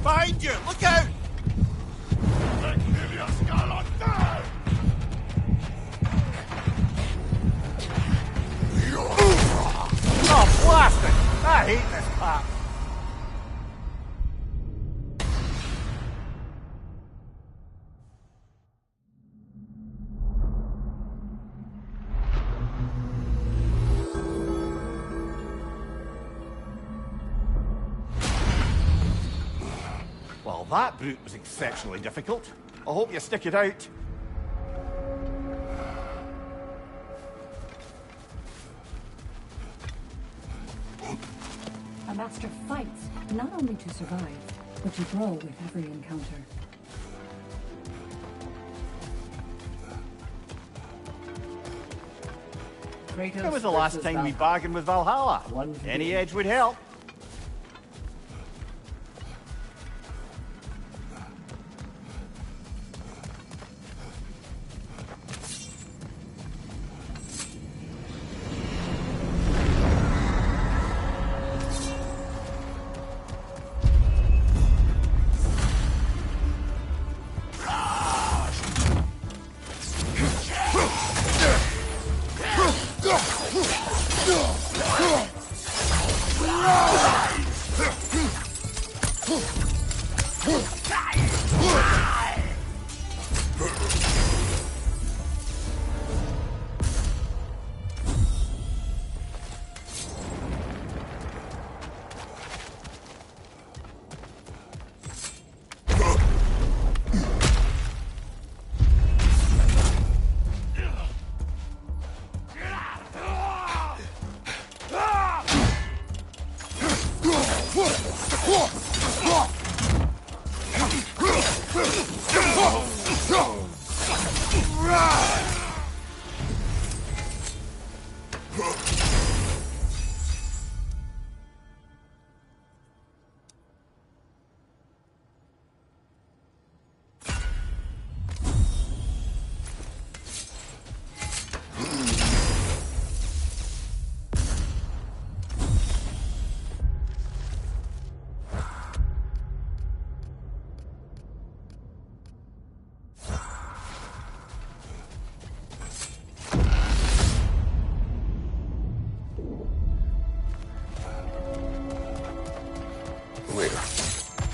Behind you! Look out! Oh, blast it! I hate this part. Well, that brute was exceptionally difficult. I hope you stick it out. A master fights not only to survive, but to grow with every encounter. Kratos When was the last versus time we Valhalla. bargained with Valhalla? One for Any you. edge would help.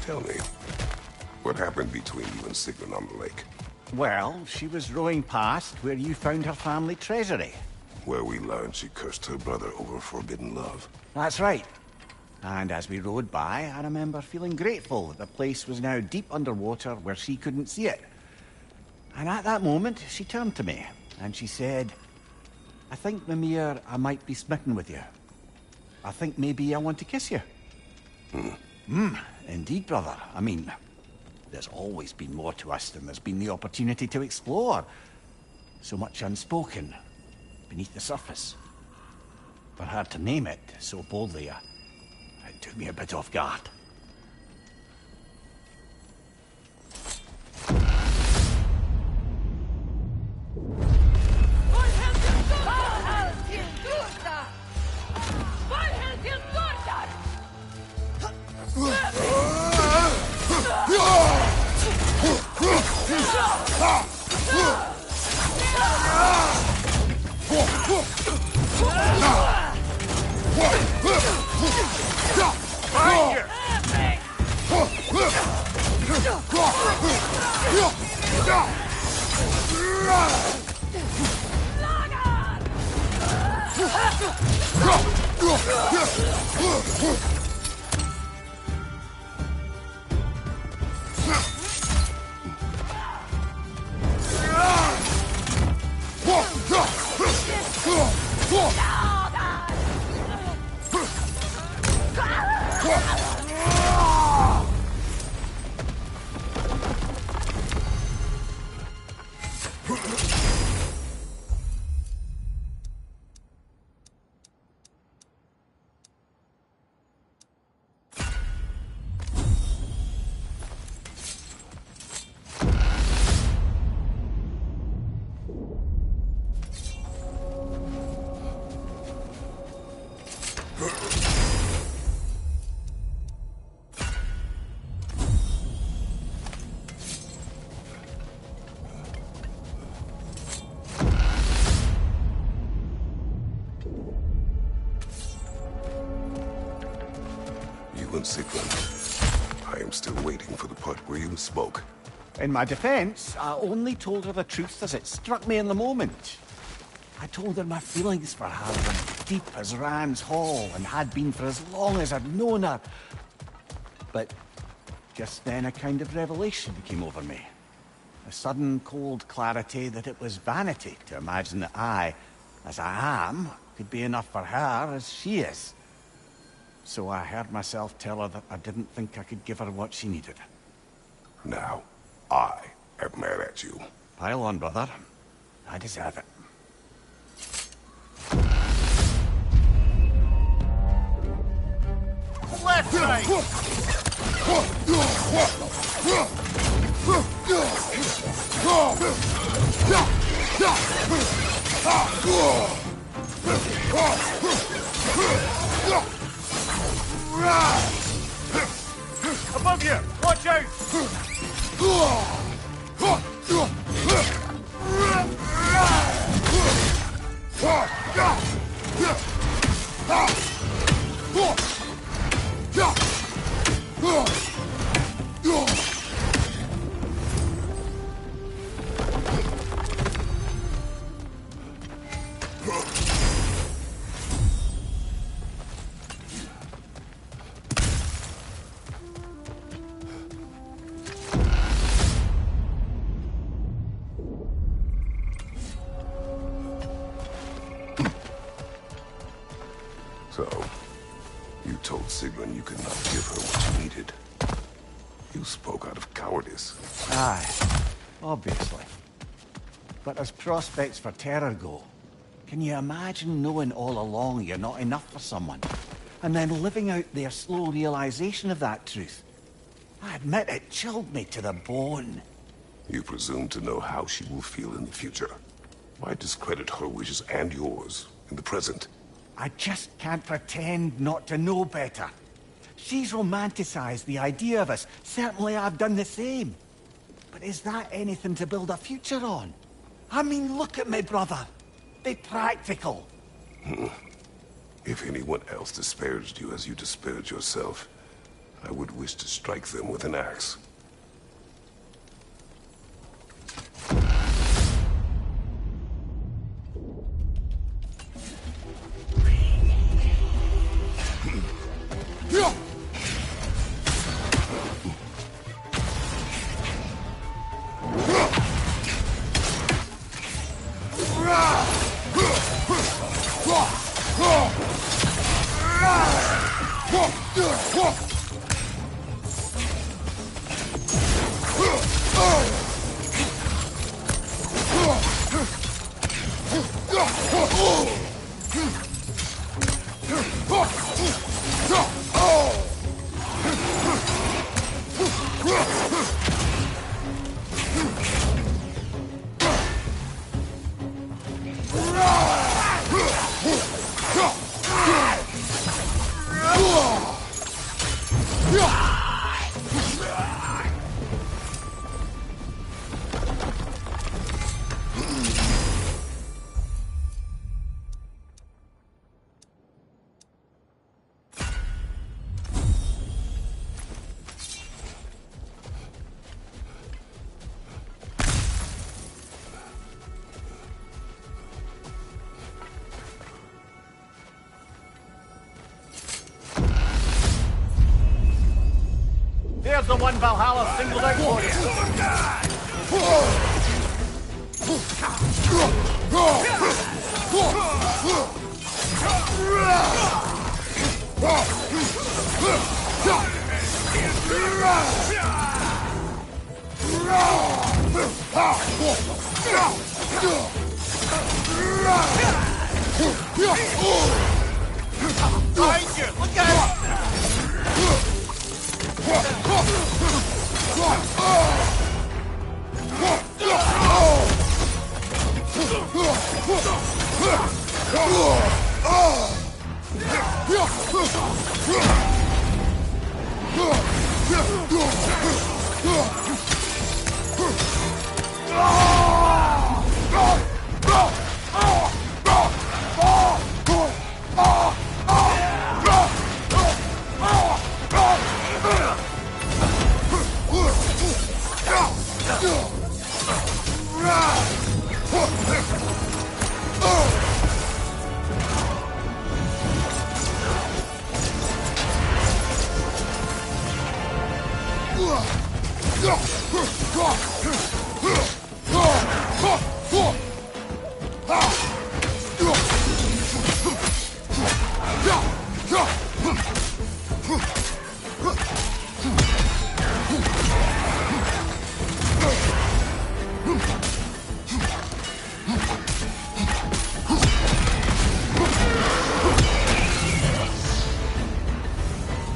Tell me, what happened between you and Sigrun on the lake? Well, she was rowing past where you found her family treasury. Where we learned she cursed her brother over forbidden love. That's right. And as we rowed by, I remember feeling grateful that the place was now deep underwater where she couldn't see it. And at that moment, she turned to me, and she said, I think, Mimir, I might be smitten with you. I think maybe I want to kiss you. Indeed, brother. I mean, there's always been more to us than there's been the opportunity to explore. So much unspoken, beneath the surface. For her to name it so boldly, it took me a bit off guard. Sigrun. I am still waiting for the part where you spoke. In my defense, I only told her the truth as it struck me in the moment. I told her my feelings for her were deep as Rand's Hall and had been for as long as I'd known her. But just then a kind of revelation came over me. A sudden cold clarity that it was vanity to imagine that I, as I am, could be enough for her as she is. So I heard myself tell her that I didn't think I could give her what she needed. Now, I am mad at you. Pile on, brother. I deserve it. Left, right! Above you! Watch out! So, you told Sigrun you could not give her what she needed. You spoke out of cowardice. Aye, obviously. But as prospects for terror go, can you imagine knowing all along you're not enough for someone, and then living out their slow realization of that truth? I admit it chilled me to the bone. You presume to know how she will feel in the future. Why discredit her wishes and yours in the present? I just can't pretend not to know better. She's romanticized the idea of us. Certainly I've done the same. But is that anything to build a future on? I mean, look at me, brother. Be practical. If anyone else disparaged you as you disparaged yourself, I would wish to strike them with an axe. Here's the one Valhalla singled out for Look out!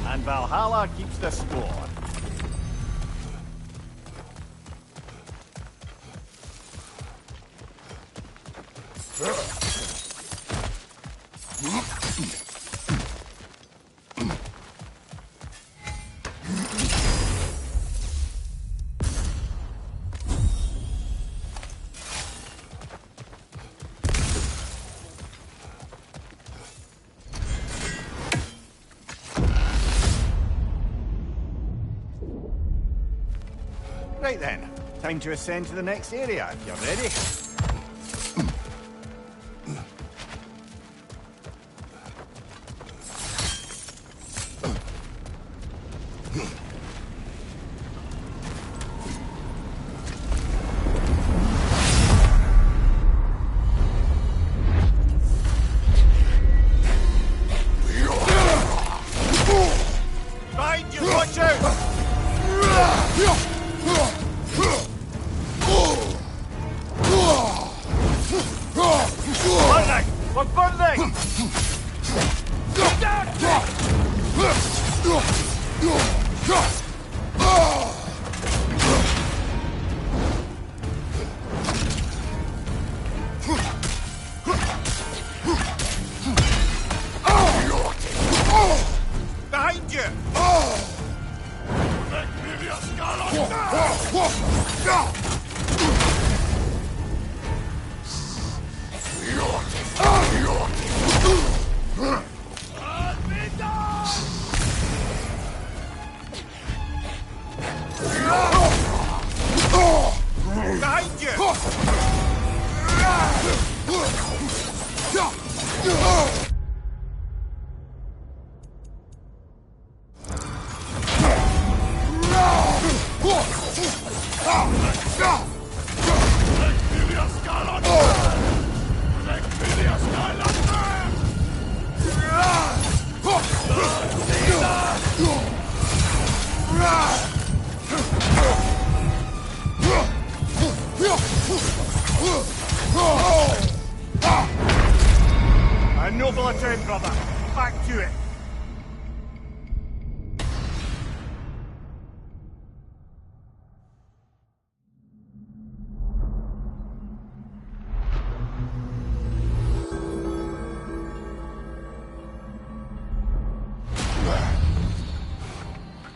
And Valhalla keeps the score. Right then, time to ascend to the next area, if you're ready. Behind you, watch out! Burning! We're burning! Behind you! A noble attempt, brother. Back to it.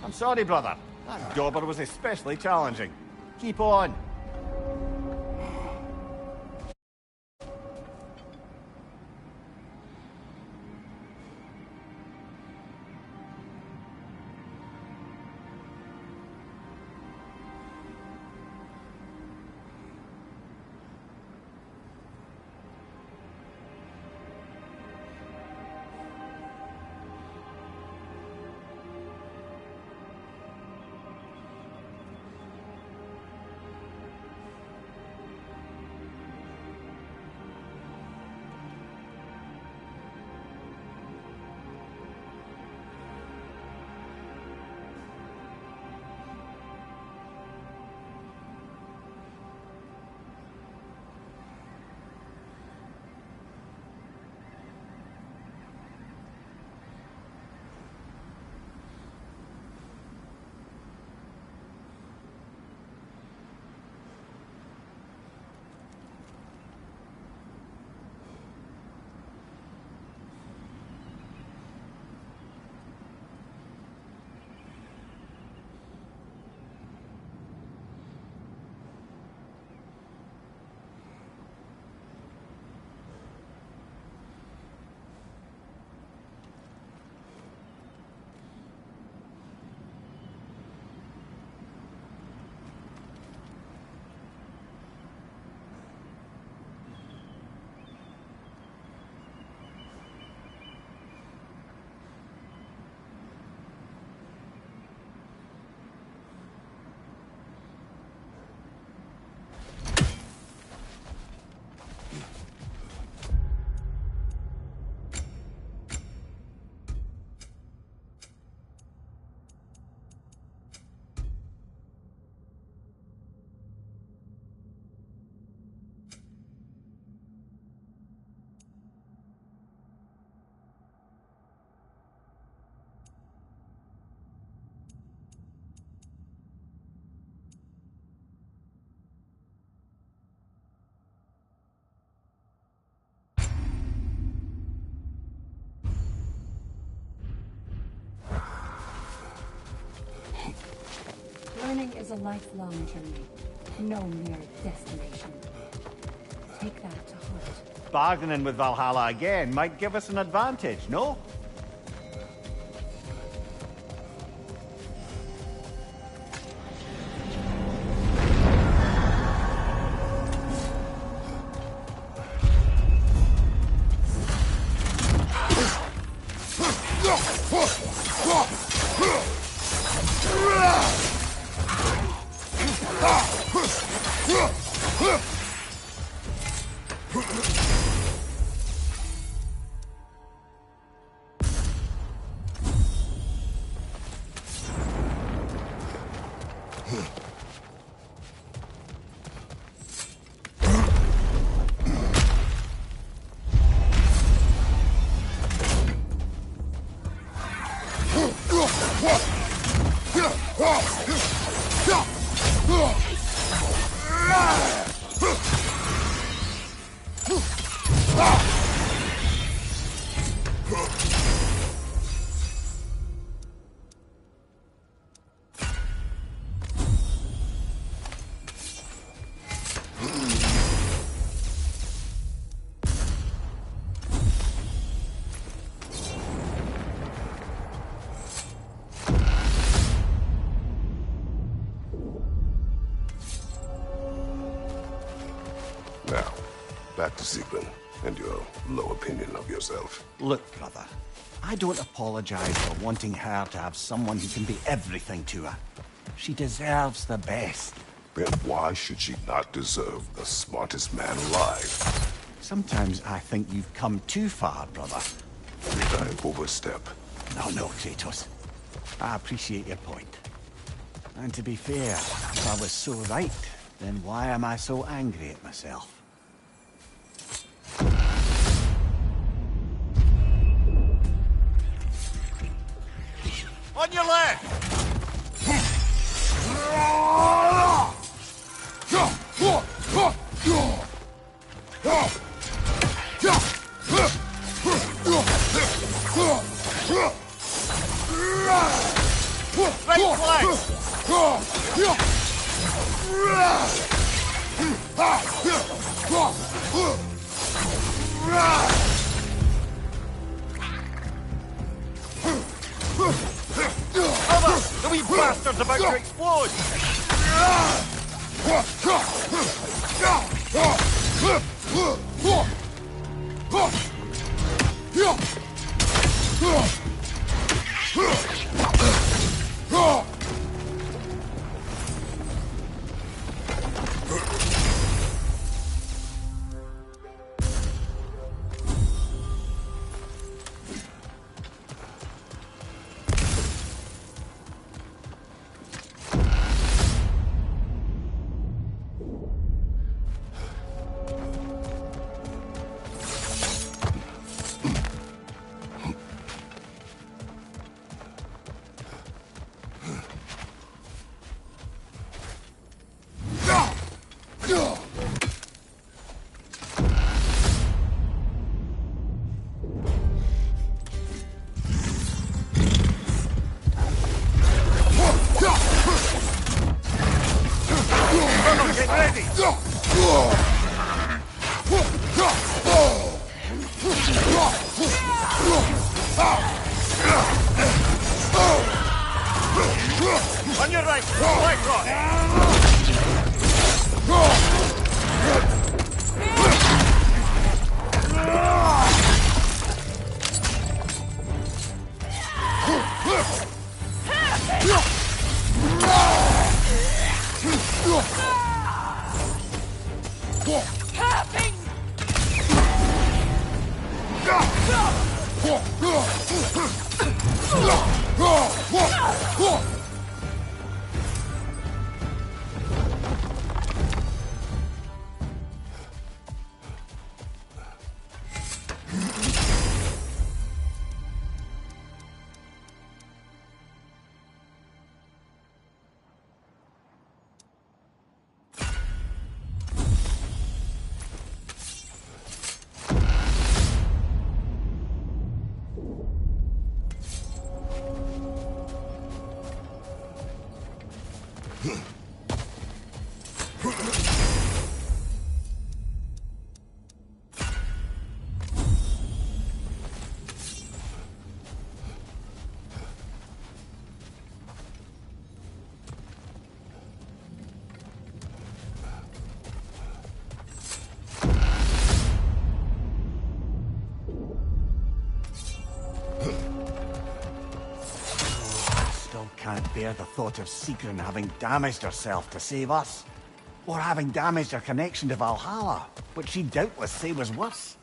I'm sorry, brother. That dauber was especially challenging. Keep on. Learning is a lifelong journey, no mere destination. Take that to heart. Bargaining with Valhalla again might give us an advantage, no? Now, back to Sigrun and your low opinion of yourself. Look, brother, I don't apologize for wanting her to have someone who can be everything to her. She deserves the best. Then why should she not deserve the smartest man alive? Sometimes I think you've come too far, brother. Did I overstep? No, Kratos. I appreciate your point. And to be fair, if I was so right, then why am I so angry at myself? On your left! Right flank! Cover! The wee bastard's about to explode! Get ready! On your right, White Rock! Can't bear the thought of Sigrun having damaged herself to save us. Or having damaged her connection to Valhalla, which she'd doubtless say was worse.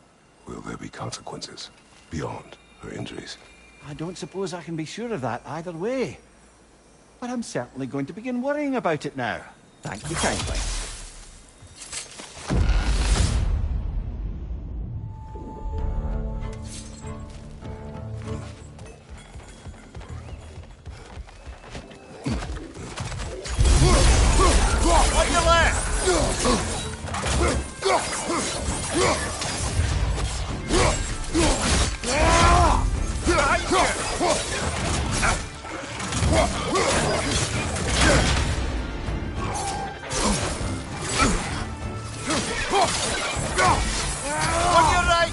Will there be consequences beyond her injuries? I don't suppose I can be sure of that either way. But I'm certainly going to begin worrying about it now. Thank you kindly. On your left! On your right!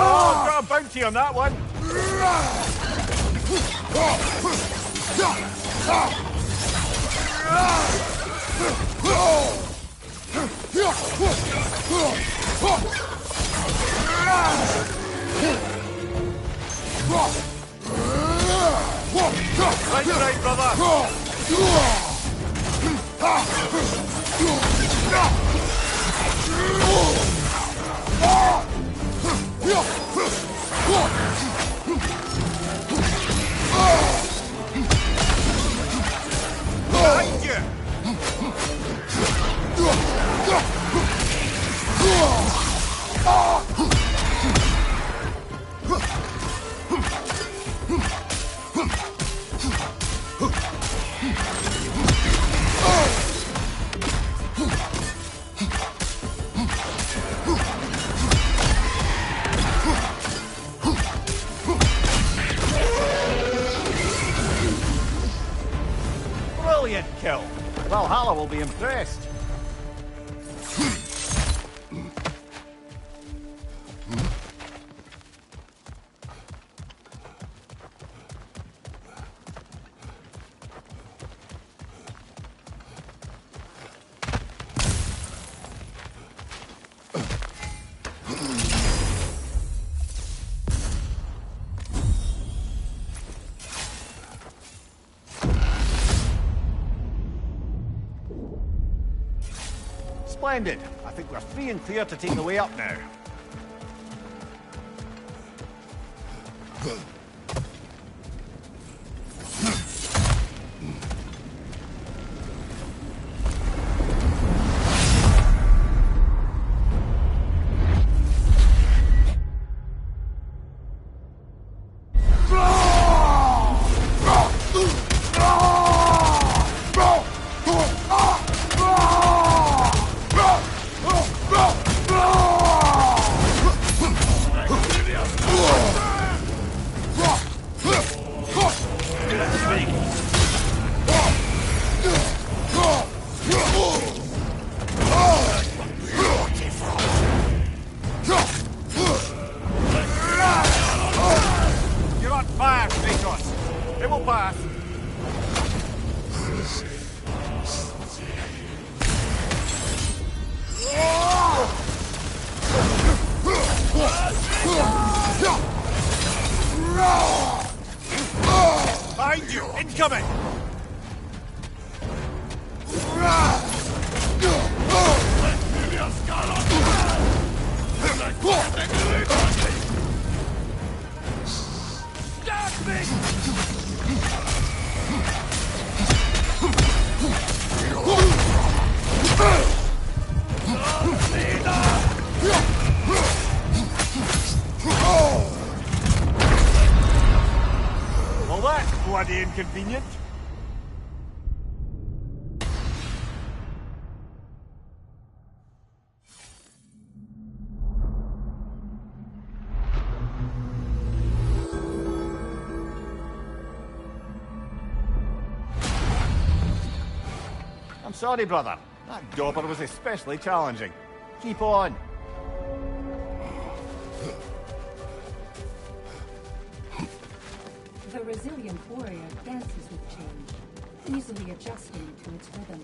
Oh, got a bounty on that one. Right, brother. Behind you. Brilliant kill. Valhalla will be impressed. Splendid. I think we're free and clear to take the way up now. You're on fire, Kratos. It will pass. Behind you! Incoming! Well, that's bloody inconvenient. I'm sorry, brother. That dauber was especially challenging. Keep on. The resilient warrior dances with change, easily adjusting to its rhythm.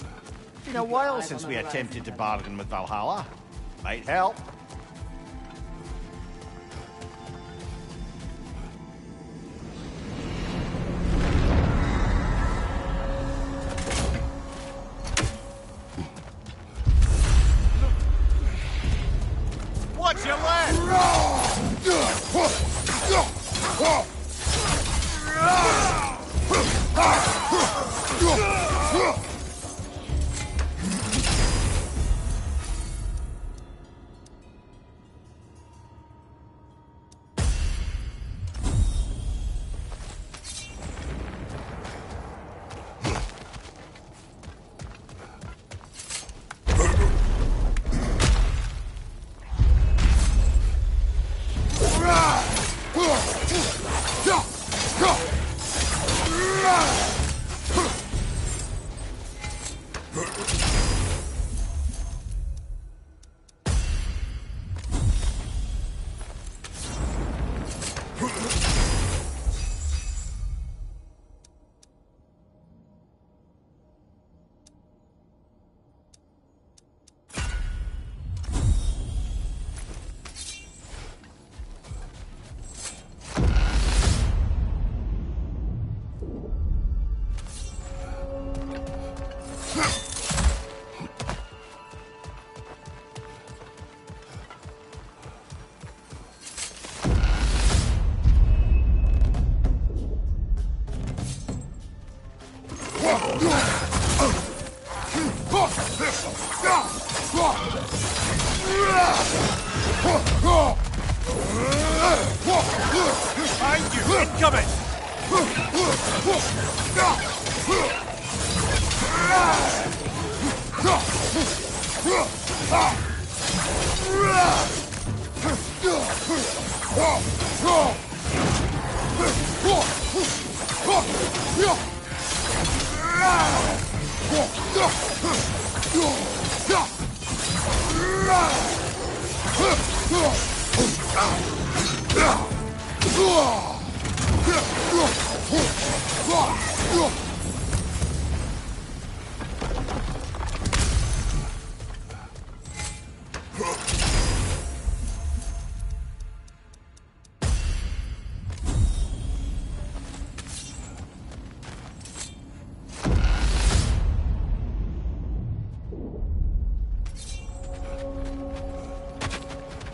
Been a while since we attempted to bargain with Valhalla. Might help. Watch your left! Behind you! Incoming!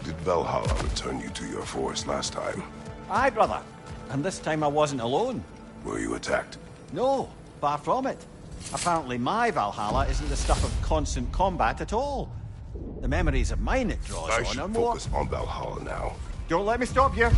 Did Valhalla return you to your forest last time? Aye, brother. And this time I wasn't alone. Were you attacked? No, far from it. Apparently my Valhalla isn't the stuff of constant combat at all. The memories of mine it draws I on should are more... focus on Valhalla now. Don't let me stop you.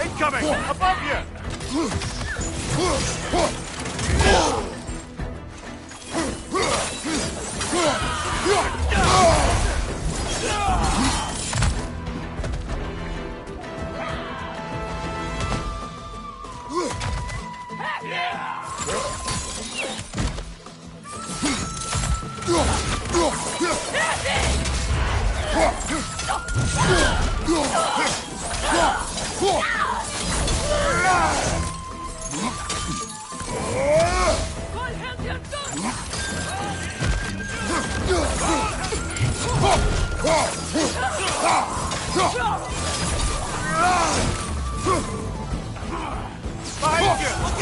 Incoming! Above you! Behind you! Look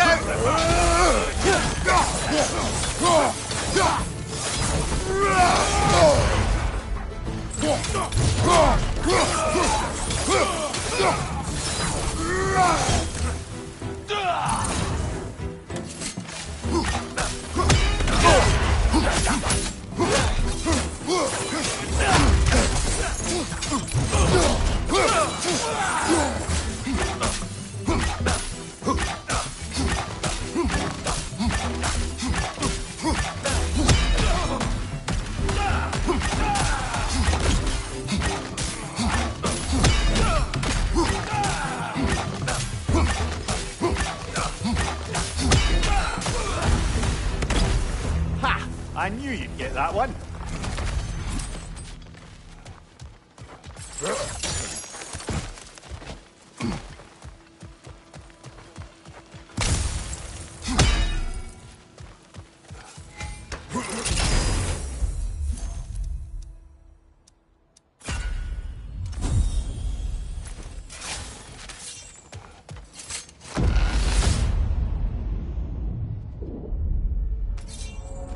Ha! I knew you'd get that one.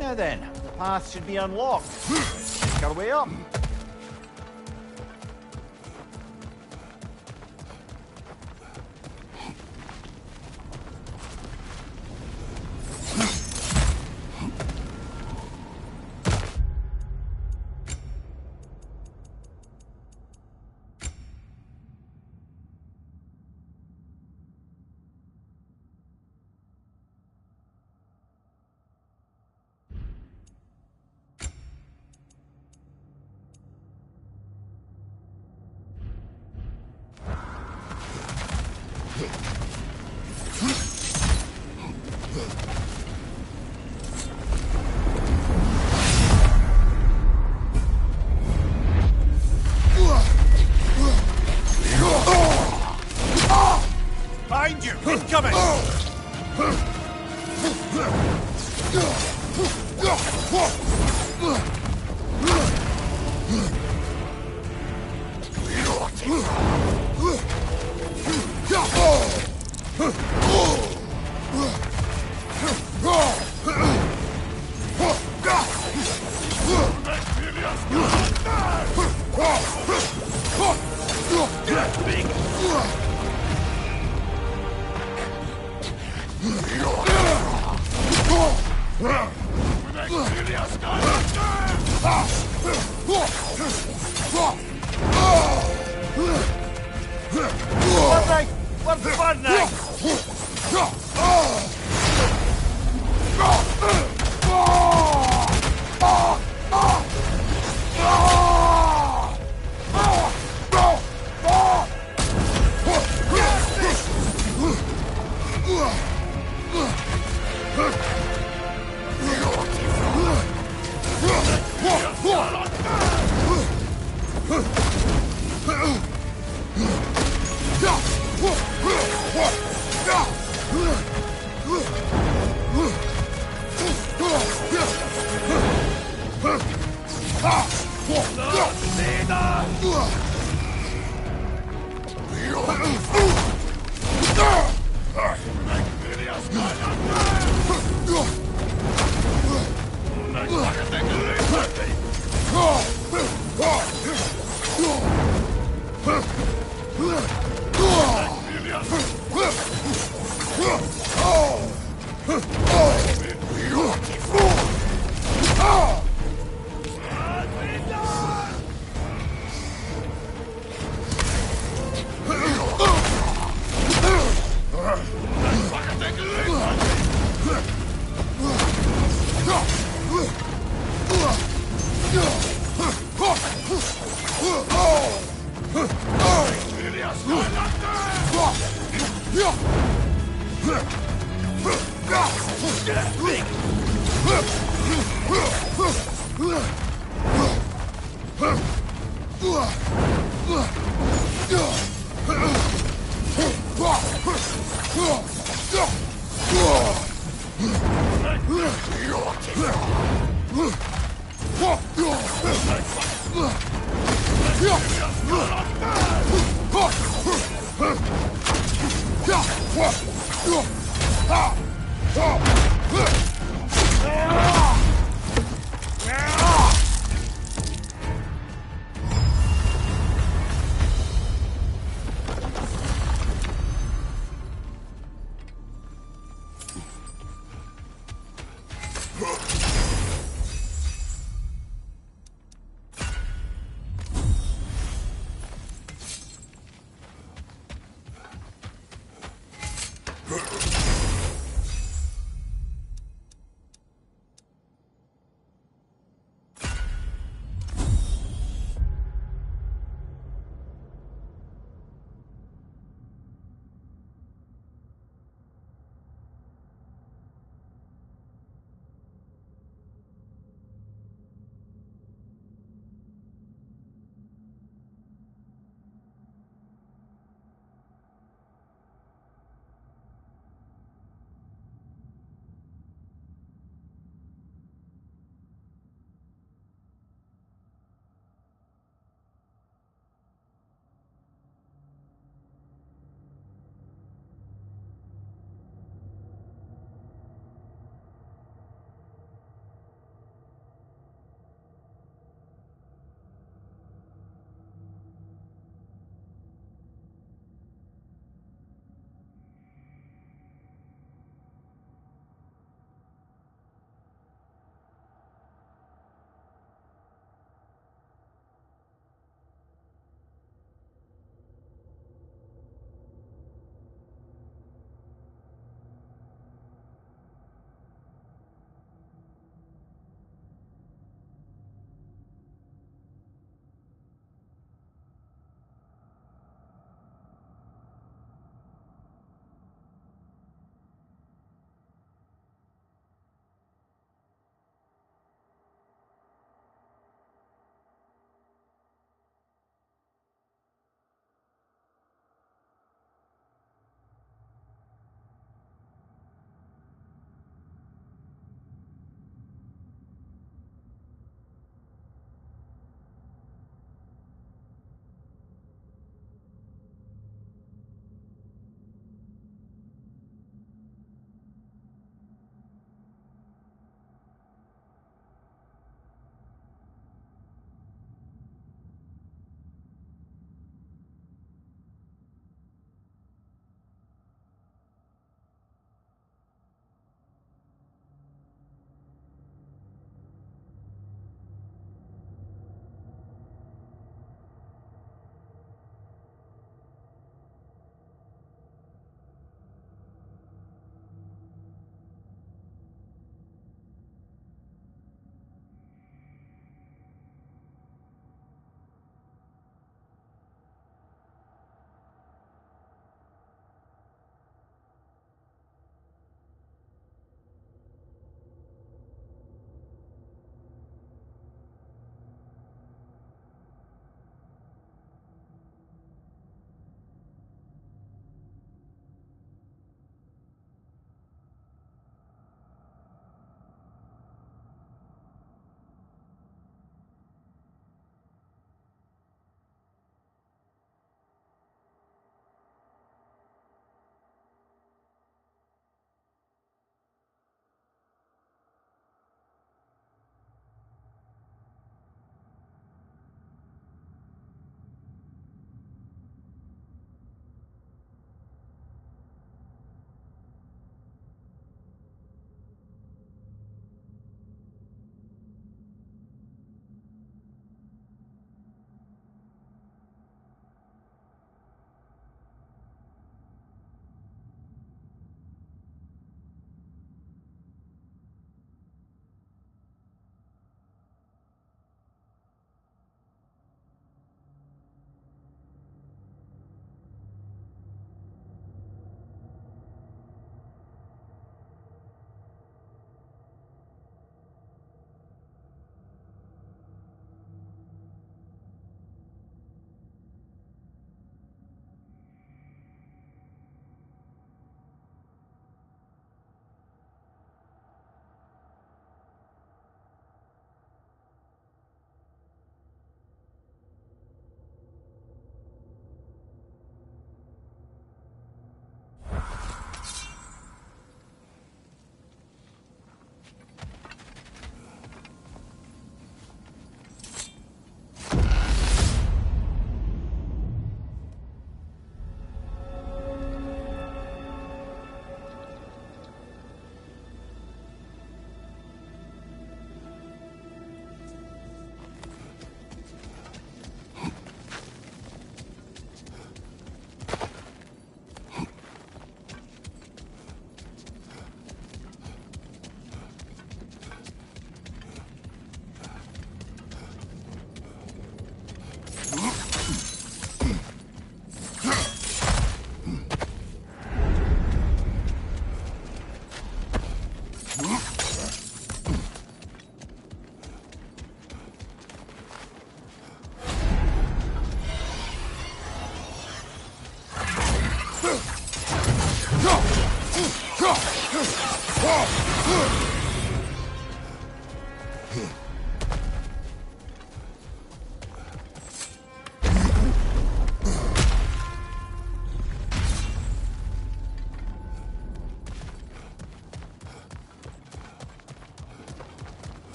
Now then, the path should be unlocked. Let's take our way up. Behind you! Incoming! What's fun now?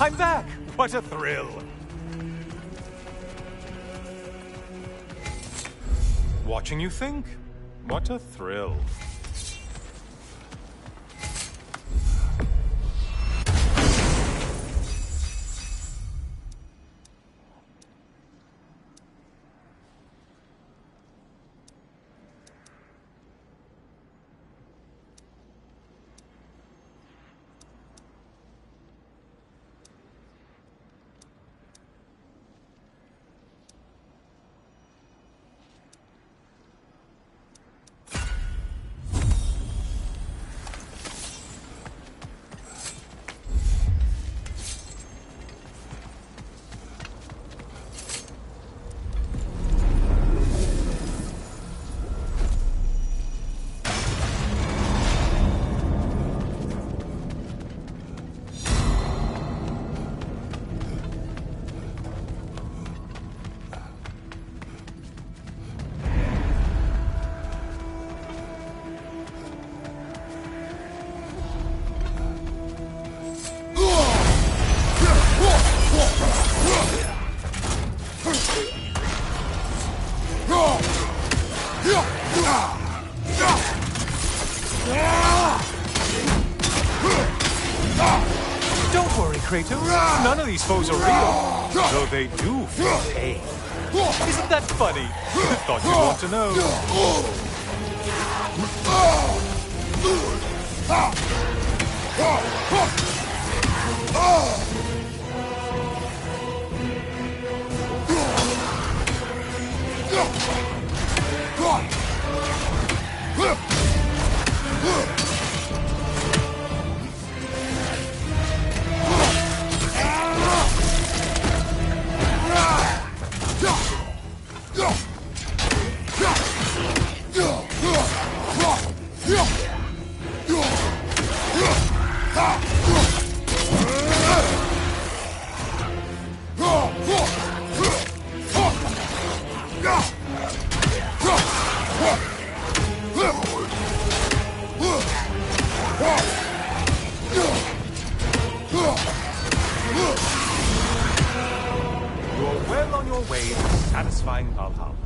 I'm back! What a thrill! Watching you think? What a thrill. Don't worry, Kratos. None of these foes are real, though they do feel pain. Isn't that funny? Thought you'd want to know. You're well on your way to satisfying Valhalla.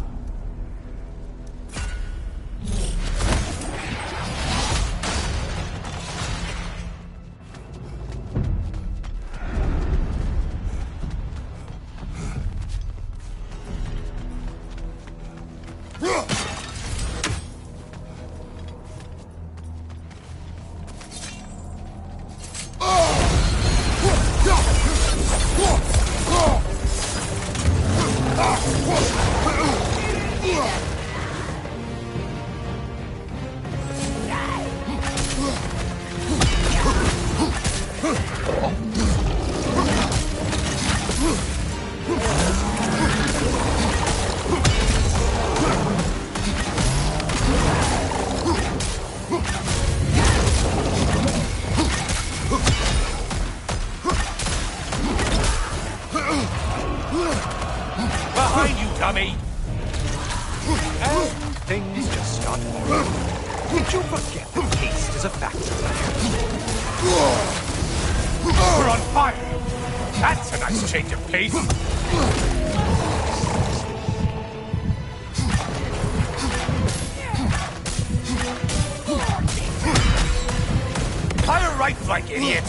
Behind you, dummy! And things just start moving. Did you forget that haste is a factor? We're on fire! That's a nice change of pace! Fire right flank, idiot!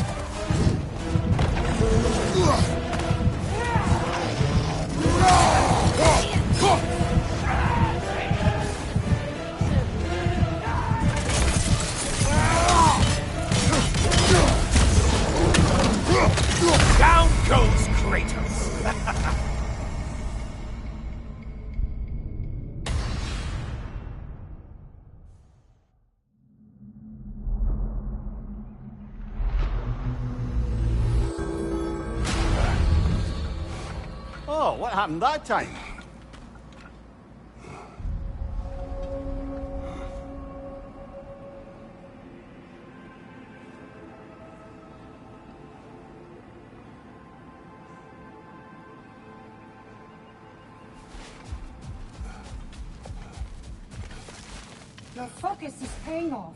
Down goes Kratos! Oh, what happened that time? Your focus is paying off.